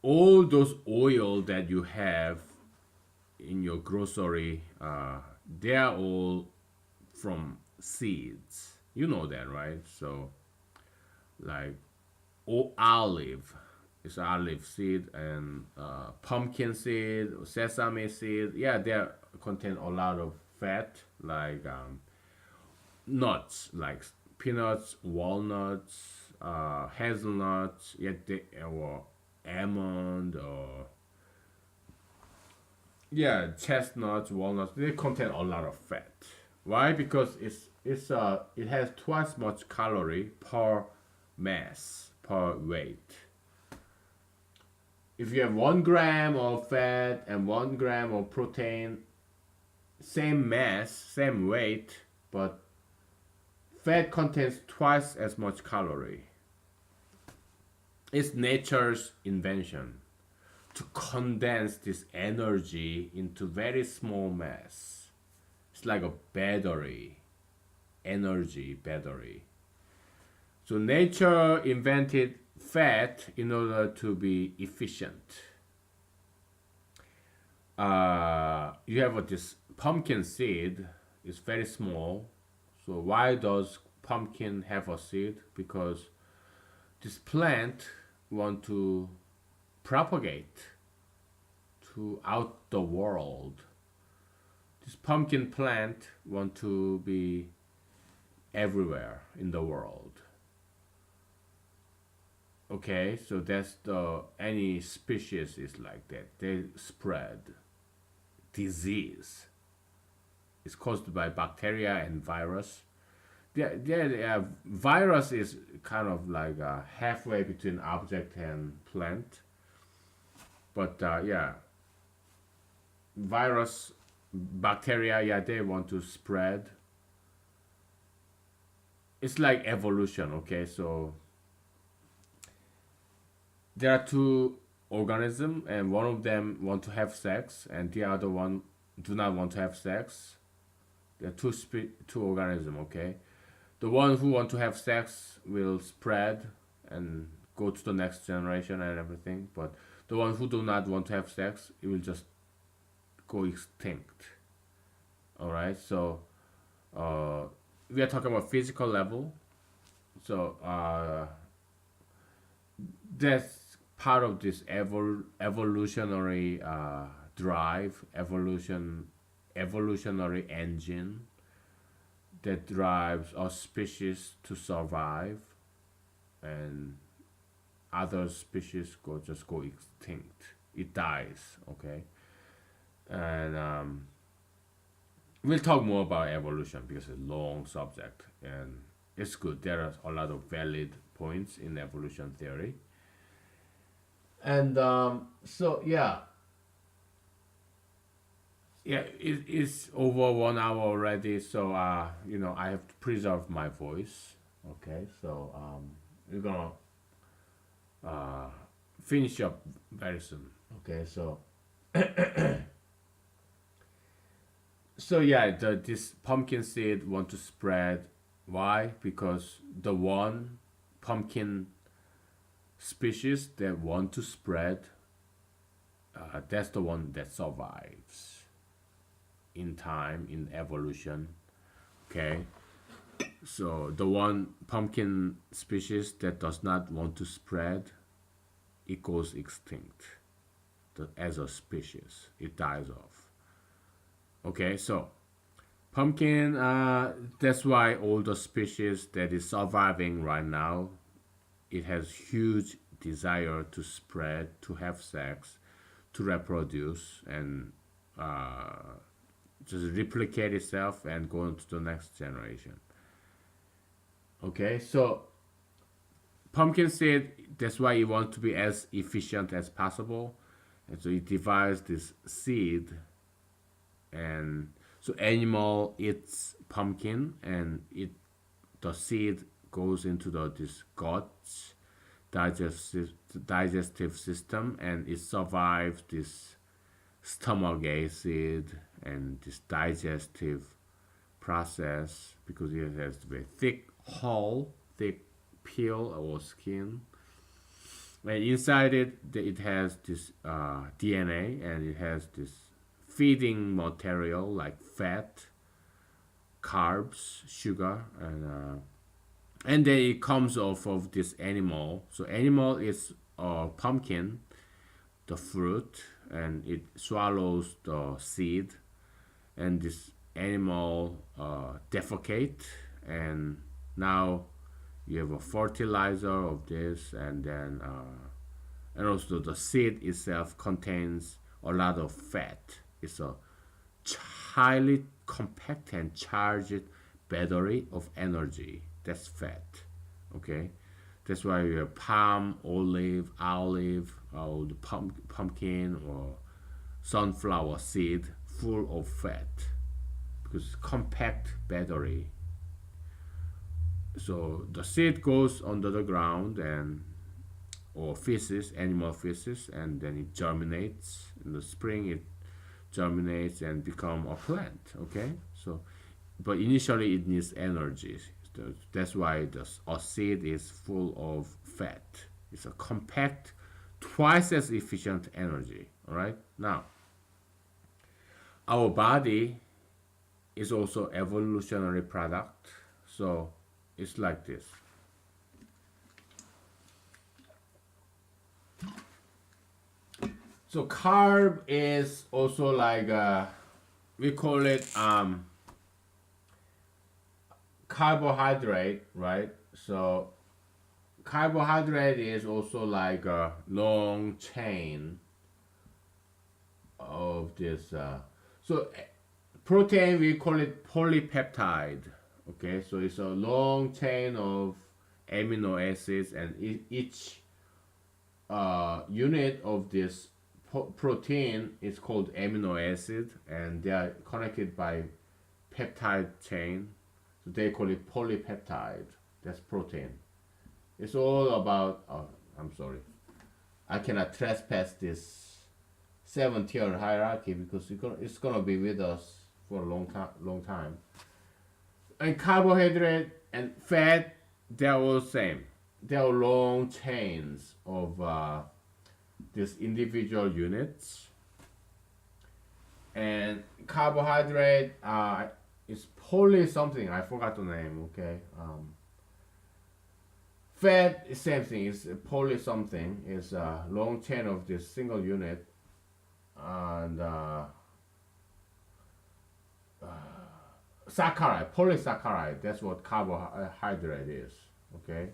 all those oil that you have in your grocery, they are all from seeds. You know that, right? So, like, olive is olive seed, and pumpkin seed, sesame seed. Yeah, they contain a lot of fat, like nuts, like peanuts, walnuts, hazelnuts. Yeah, or almond or yeah, chestnuts, walnuts, they contain a lot of fat. Why? Because it has twice much calorie per mass per weight. If you have 1 gram of fat and 1 gram of protein, same mass, same weight, but fat contains twice as much calorie. It's nature's invention to condense this energy into very small mass. It's like a battery, energy battery. So nature invented fat in order to be efficient. You have this pumpkin seed. It's very small. So why does pumpkin have a seed? Because this plant want to propagate to out the world. This pumpkin plant want to be everywhere in the world. Okay, so that's the any species is like that. They spread disease. It's caused by bacteria and virus. Virus is kind of like halfway between object and plant. But yeah, virus, bacteria, yeah, they want to spread. It's like evolution, okay? So there are two organisms, and one of them want to have sex, and the other one do not want to have sex. There are two organisms, okay? The one who want to have sex will spread and go to the next generation and everything, but the one who do not want to have sex, it will just go extinct. All right, so we are talking about physical level. So that's part of this evolutionary drive, evolutionary engine that drives our species to survive, and other species go extinct. It dies, okay? And we'll talk more about evolution because it's a long subject and it's good. There are a lot of valid points in evolution theory. And so yeah, it's over 1 hour already. So I have to preserve my voice. Okay, so we're gonna uh, finish up very soon. Okay, so yeah, this pumpkin seed want to spread. Why? Because the one pumpkin species that want to spread, that's the one that survives in time in evolution. Okay, so the one pumpkin species that does not want to spread, it goes extinct. As a species, it dies off. Okay, so pumpkin, that's why all the species that is surviving right now, it has huge desire to spread, to have sex, to reproduce, and just replicate itself and go into the next generation. Okay, so pumpkin seed, that's why you want to be as efficient as possible. And so it divides this seed, and so animal eats pumpkin, and the seed goes into this guts, digestive system, and it survives this stomach acid and this digestive process because it has very thick hull, thick peel or skin. And inside it has this DNA, and it has this feeding material like fat, carbs, sugar, and then it comes off of this animal. So animal is pumpkin, the fruit, and it swallows the seed, and this animal defecate, and now you have a fertilizer of this, and then And also the seed itself contains a lot of fat. It's a highly compact and charged battery of energy. That's fat. Okay, that's why you have palm, olive, or the pumpkin or sunflower seed full of fat because compact battery. So the seed goes under the ground and or feces, animal feces, and then it germinates. In the spring, it germinates and become a plant. Okay, so but initially it needs energy. That's why a seed is full of fat. It's a compact, twice as efficient energy. All right. Now, our body is also evolutionary product. So it's like this. So carb is also like we call it carbohydrate, right? So carbohydrate is also like a long chain of this. So protein we call it polypeptide. Okay, so it's a long chain of amino acids, and each unit of this protein is called amino acid, and they are connected by peptide chain. So they call it polypeptide. That's protein. It's all about. Oh, I'm sorry. I cannot trespass this 7-tier hierarchy because it's gonna be with us for a long time. And carbohydrate and fat, they're all the same. They're long chains of these individual units. And carbohydrate is poly something. I forgot the name. Okay. Fat is same thing. It's poly something. It's a long chain of this single unit, and saccharide, polysaccharide. That's what carbohydrate is. Okay.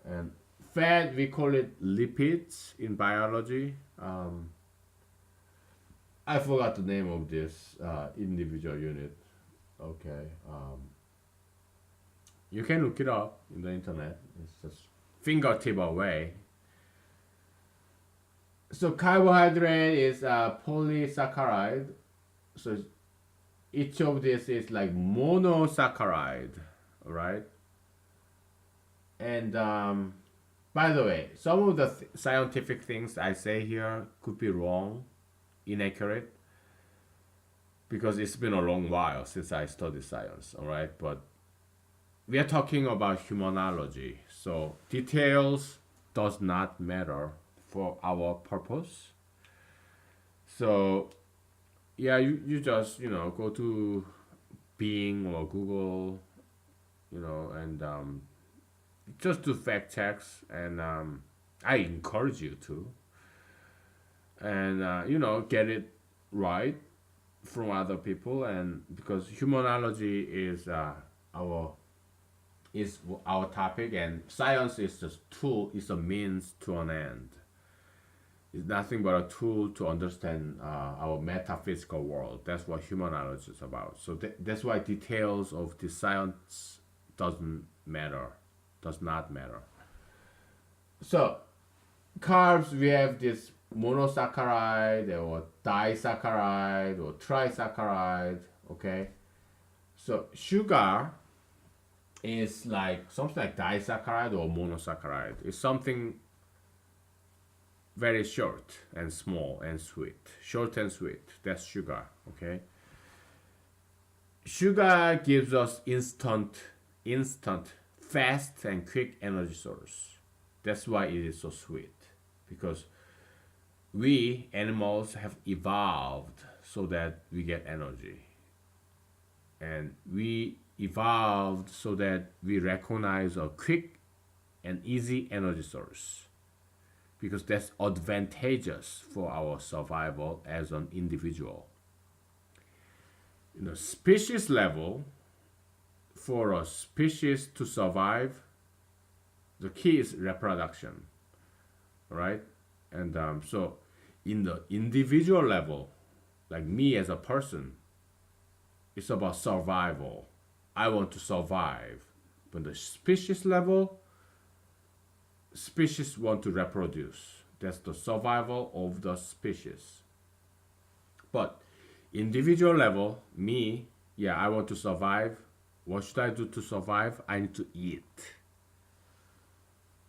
And fat, we call it lipids in biology. I forgot the name of this individual unit. Okay. You can look it up in the internet. It's just fingertip away. So carbohydrate is a polysaccharide. So each of this is like monosaccharide, right? And by the way, some of the scientific things I say here could be wrong, inaccurate, because it's been a long while since I studied science, all right? But we are talking about humanology, so details does not matter for our purpose. So yeah, you just go to Bing or Google, and just do fact checks, and I encourage you to, and get it right from other people, and because humanology our is our topic, and science is just tool, is a means to an end. It's nothing but a tool to understand our metaphysical world. That's what humanology is about. So that's why details of the science doesn't matter, does not matter. So carbs, we have this monosaccharide or disaccharide or trisaccharide. Okay, so sugar is like something like disaccharide or monosaccharide. It's something very short and small and sweet. Short and sweet. That's sugar. Okay. Sugar gives us instant, fast and quick energy source. That's why it is so sweet. Because we animals have evolved so that we get energy. And we evolved so that we recognize a quick and easy energy source, because that's advantageous for our survival as an individual. Species level, for a species to survive, the key is reproduction. right? And so in the individual level, like me as a person, it's about survival. I want to survive. But the species level, species want to reproduce. That's the survival of the species. But individual level, me, yeah, I want to survive. What should I do to survive? I need to eat.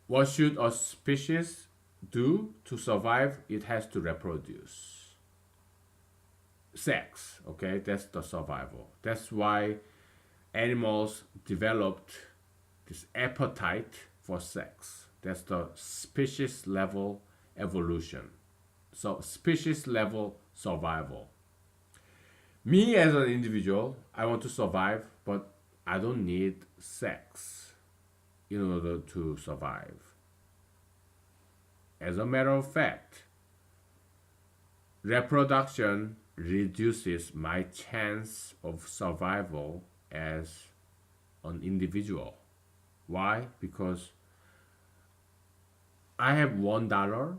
What should a species do to survive? It has to reproduce. Sex, okay, that's the survival. That's why animals developed this appetite for sex. That's the species level evolution. So, species level survival. Me as an individual, I want to survive, but I don't need sex in order to survive. As a matter of fact, reproduction reduces my chance of survival as an individual. Why? Because I have $1.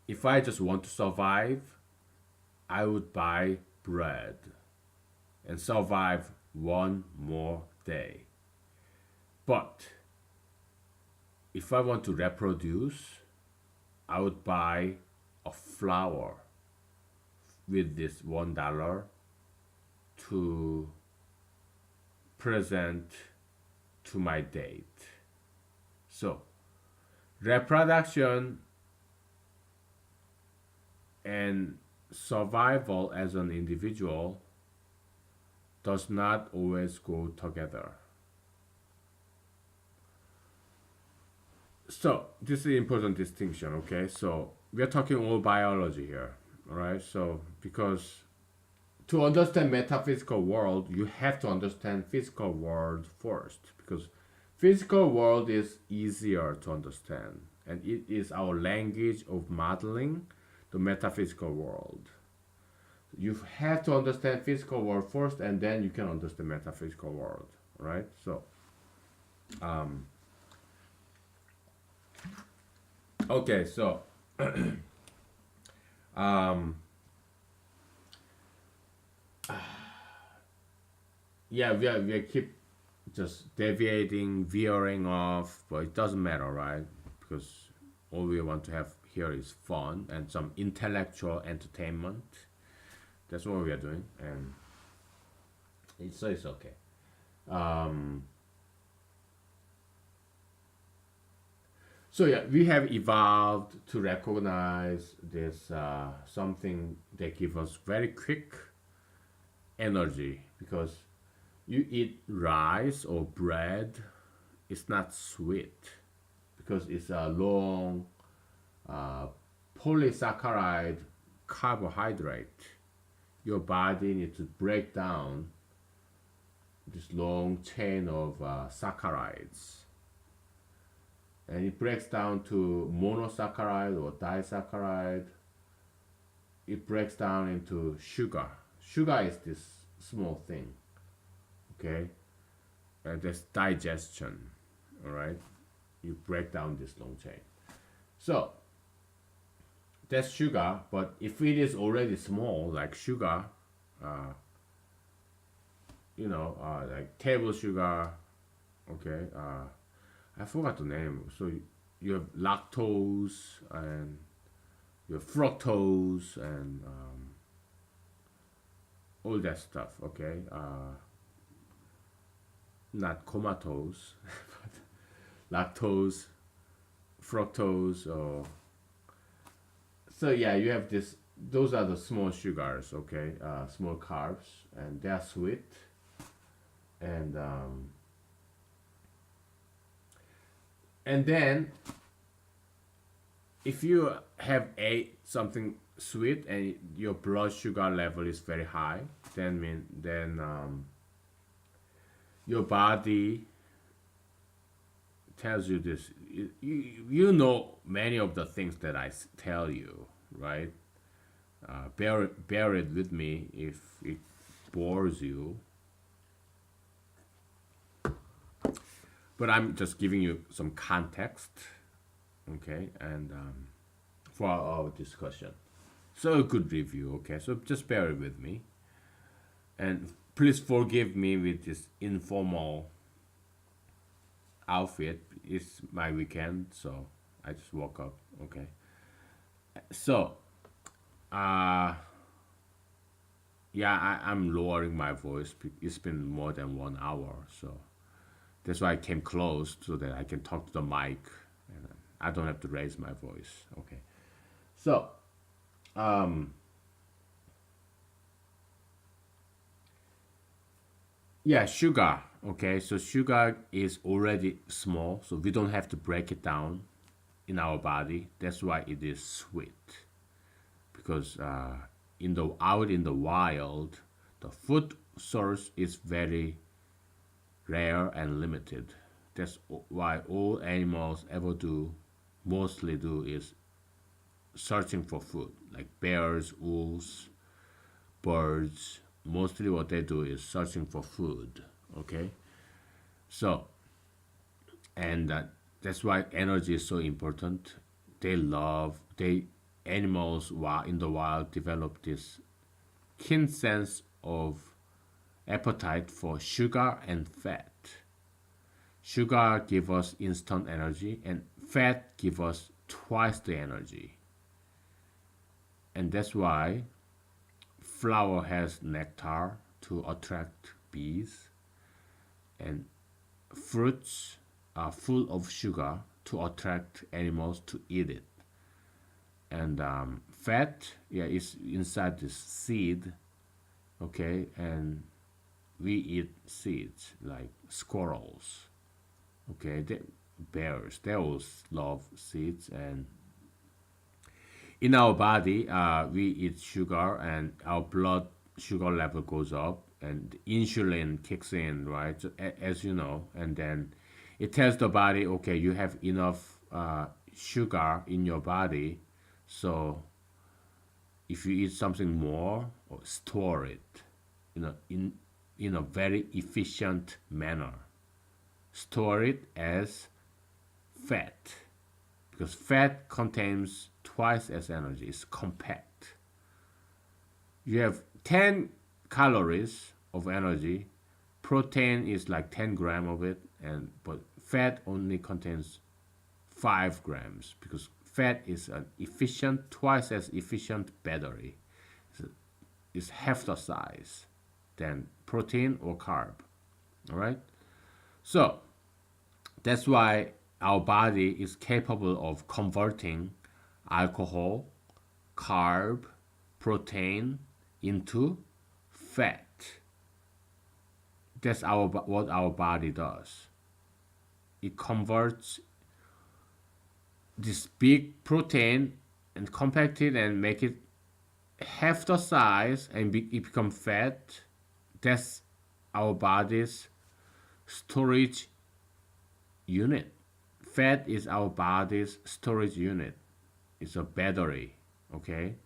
If I just want to survive, I would buy bread and survive one more day. But if I want to reproduce, I would buy a flower with this $1 to present to my date. So, reproduction and survival as an individual does not always go together. So, this is an important distinction, okay? So, we are talking all biology here, all right? So, because to understand metaphysical world, you have to understand physical world first, because physical world is easier to understand, and it is our language of modeling the metaphysical world. You have to understand physical world first, and then you can understand metaphysical world, right? So, okay, so um, yeah, we keep just deviating, veering off, but it doesn't matter, right? Because all we want to have here is fun and some intellectual entertainment. That's what we are doing, and it's okay. Um, so yeah, we have evolved to recognize this something that gives us very quick energy, because you eat rice or bread, it's not sweet because it's a long uh, polysaccharide carbohydrate. Your body needs to break down this long chain of saccharides, and it breaks down to monosaccharide or disaccharide. It breaks down into sugar. Sugar is this small thing, okay? That's digestion, all right? You break down this long chain. So that's sugar, but if it is already small, like sugar, uh, like table sugar, okay? I forgot the name. So you have lactose and you have fructose and all that stuff, okay? Not comatose, but lactose, fructose, or so yeah, you have this. Those are the small sugars, okay? Small carbs, and they are sweet, and and then if you have ate something sweet and your blood sugar level is very high, then your body tells you this. You know many of the things that I tell you, right? Bear it with me if it bores you. But I'm just giving you some context. Okay, and for our discussion. So a good review. Okay, so just bear with me, and please forgive me with this informal outfit. It's my weekend, so I just woke up. Okay, so uh yeah, I'm lowering my voice. It's been more than 1 hour, so that's why I came close so that I can talk to the mic, and I don't have to raise my voice. Okay, so um yeah, sugar. Okay, so sugar is already small, so we don't have to break it down in our body. That's why it is sweet. Because out in the wild, the food source is very rare and limited. That's why all animals ever do, mostly do, is searching for food. Like bears, wolves, birds. Mostly what they do is searching for food. Okay, so and that's why energy is so important. They animals while in the wild develop this keen sense of appetite for sugar and fat. Sugar give us instant energy and fat give us twice the energy. And that's why flower has nectar to attract bees, and fruits are full of sugar to attract animals to eat it. And fat, yeah, is inside the seed. Okay, and we eat seeds like squirrels. Okay, bears, they all love seeds. And in our body, we eat sugar, and our blood sugar level goes up, and insulin kicks in, right? So, as you know, and then it tells the body, okay, you have enough sugar in your body, so if you eat something more, or store it, in a very efficient manner. Store it as fat, because fat contains twice as energy. It's compact. You have 10 calories of energy. Protein is like 10 gram of it, and but fat only contains 5 grams, because fat is an efficient, twice as efficient battery. It's half the size than protein or carb. All right. So that's why our body is capable of converting alcohol, carb, protein into fat. That's what our body does. It converts this big protein and compact it and make it half the size, and it become fat. That's our body's storage unit. Fat is our body's storage unit. It's a battery, okay?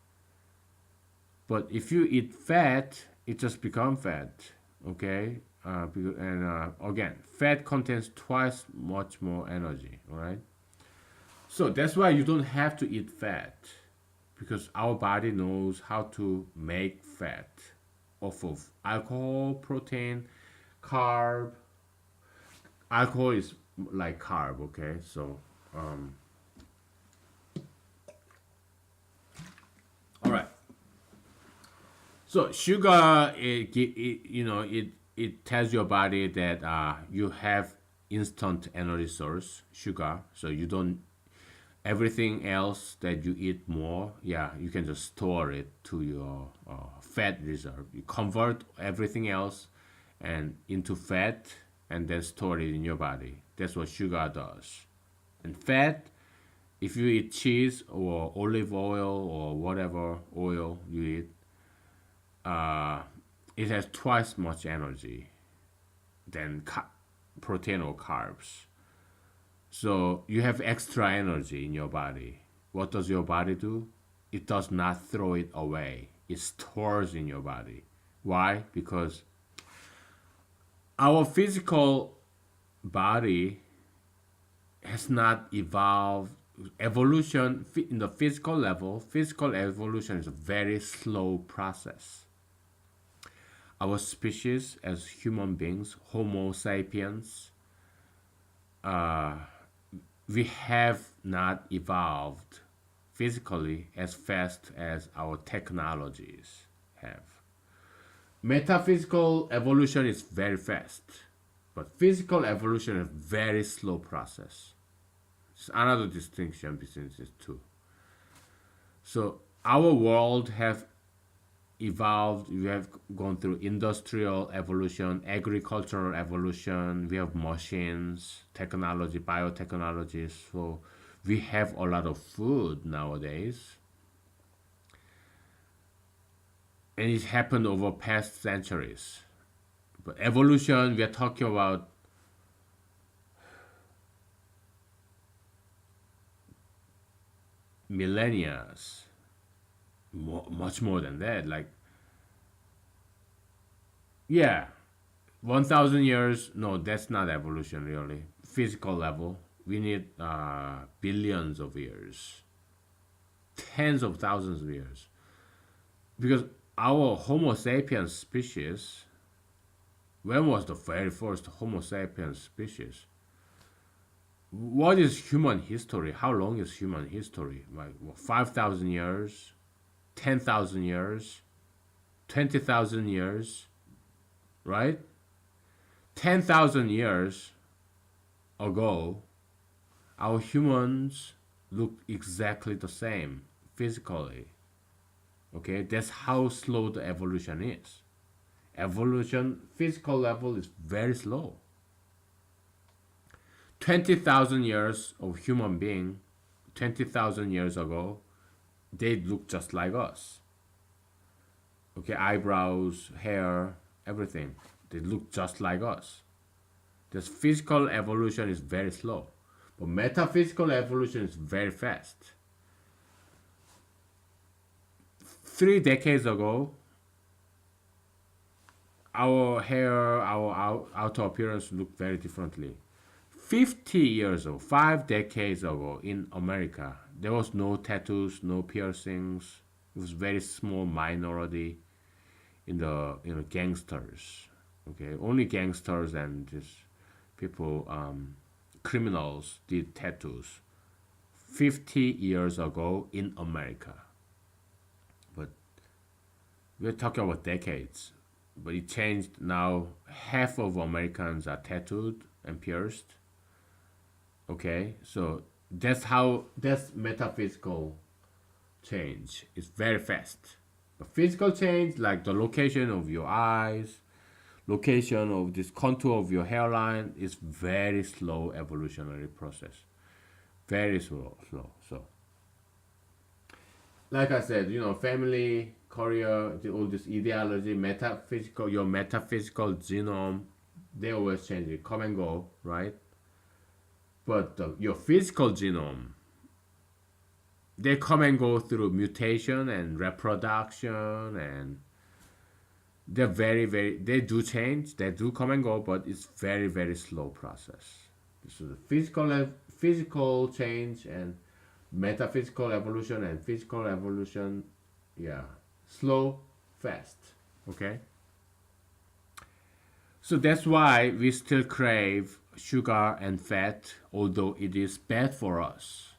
But if you eat fat, it just become fat, okay? And again, fat contains twice much more energy, all right? So that's why you don't have to eat fat, because our body knows how to make fat off of alcohol, protein, carb. Alcohol is like carb, okay? So, all right. So sugar, it tells your body that you have instant energy source, sugar. So you don't everything else that you eat more, yeah, you can just store it to your fat reserve. You convert everything else and into fat, and then store it in your body. That's what sugar does. And fat, if you eat cheese or olive oil or whatever oil you eat, uh, it has twice much energy than protein or carbs. So you have extra energy in your body. What does your body do? It does not throw it away. It stores in your body. Why? Because our physical body has not evolved evolution in the physical level, physical evolution is a very slow process. Our species as human beings, Homo sapiens, we have not evolved physically as fast as our technologies have. Metaphysical evolution is very fast, but physical evolution is a very slow process. It's another distinction between these two. So our world have evolved. We have gone through industrial evolution, agricultural evolution. We have machines, technology, biotechnologies. So we have a lot of food nowadays, and it happened over past centuries. But evolution, we are talking about millennia, much more than that. Like, yeah, 1,000 years. No, that's not evolution really. Physical level, we need billions of years, tens of thousands of years, because our Homo sapiens species. When was the very first Homo sapiens species? What is human history? How long is human history? Like 5,000 years, 10,000 years, 20,000 years, right? 10,000 years ago, our humans look exactly the same physically. Okay, that's how slow the evolution is. Evolution, physical level is very slow. 20,000 years of human being, 20,000 years ago, they look just like us. Okay, eyebrows, hair, everything. They look just like us. This physical evolution is very slow, but metaphysical evolution is very fast. 3 decades ago, our hair, our outer appearance looked very differently. 50 years ago, 5 decades ago in America, there was no tattoos, no piercings. It was very small minority in the gangsters. Okay, only gangsters and just people, criminals did tattoos. 50 years ago in America, but we're talking about decades. But it changed now. Half of Americans are tattooed and pierced. Okay, so that's metaphysical change. It's very fast. But physical change, like the location of your eyes, location of this contour of your hairline, is very slow evolutionary process. Very slow. So, like I said, family, career, all this ideology, metaphysical, your metaphysical genome, they always change it, come and go, right? But your physical genome, they come and go through mutation and reproduction, and they're they do change, they do come and go, but it's very slow process. So the physical change and metaphysical evolution and physical evolution, yeah, slow, fast. Okay. So that's why we still crave sugar and fat, although it is bad for us,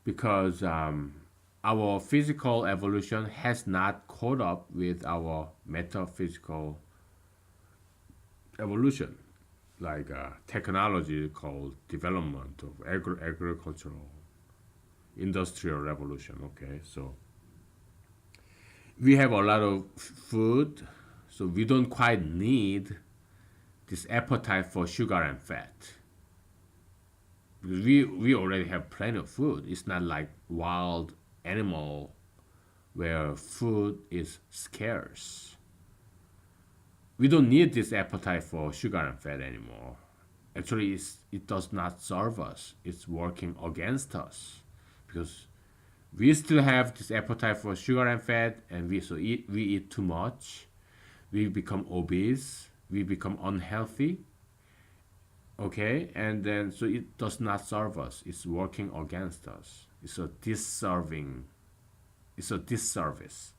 because our physical evolution has not caught up with our metaphysical evolution, like technology called development of agricultural industrial revolution. Okay, so we have a lot of food, so we don't quite need this appetite for sugar and fat, because we already have plenty of food. It's not like wild animal where food is scarce. We don't need this appetite for sugar and fat anymore. Actually, it does not serve us. It's working against us, because we still have this appetite for sugar and fat, and we eat too much. We become obese. We become unhealthy. Okay, and then so it does not serve us. It's working against us. It's a disservice.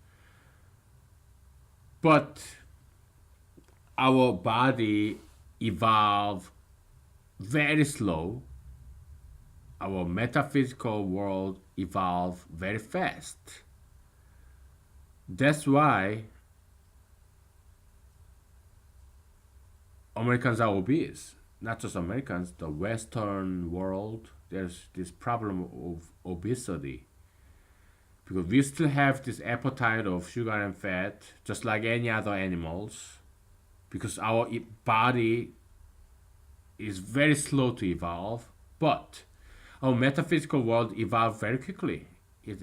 But our body evolve very slow. Our metaphysical world evolve very fast. That's why Americans are obese. Not just Americans, the Western world, there's this problem of obesity because we still have this appetite of sugar and fat, just like any other animals, because our body is very slow to evolve, but our metaphysical world evolved very quickly. It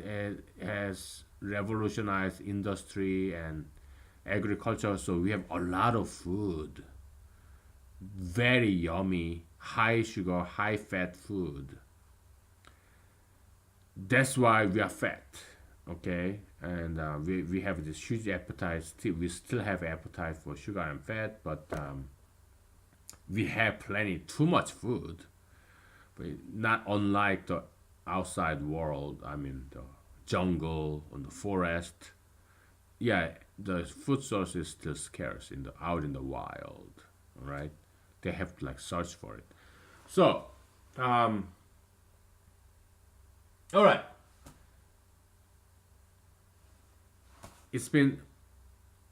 has revolutionized industry and agriculture, so we have a lot of food, very yummy, high sugar, high fat food. That's why we are fat, okay? And we have this huge appetite. We still have appetite for sugar and fat, but we have plenty, too much food. But not unlike the outside world. I mean, the jungle and the forest. Yeah, the food source is still scarce out in the wild. All right, they have to like search for it. So, um, all right, it's been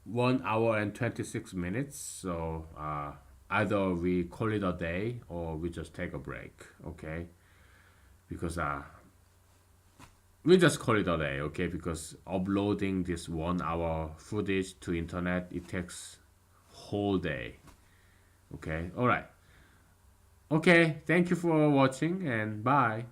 1 hour and 26 minutes. So either we call it a day or we just take a break. Okay, because we just call it a day. Okay, because uploading this 1 hour footage to internet it takes whole day. Okay, all right. Okay, thank you for watching and bye.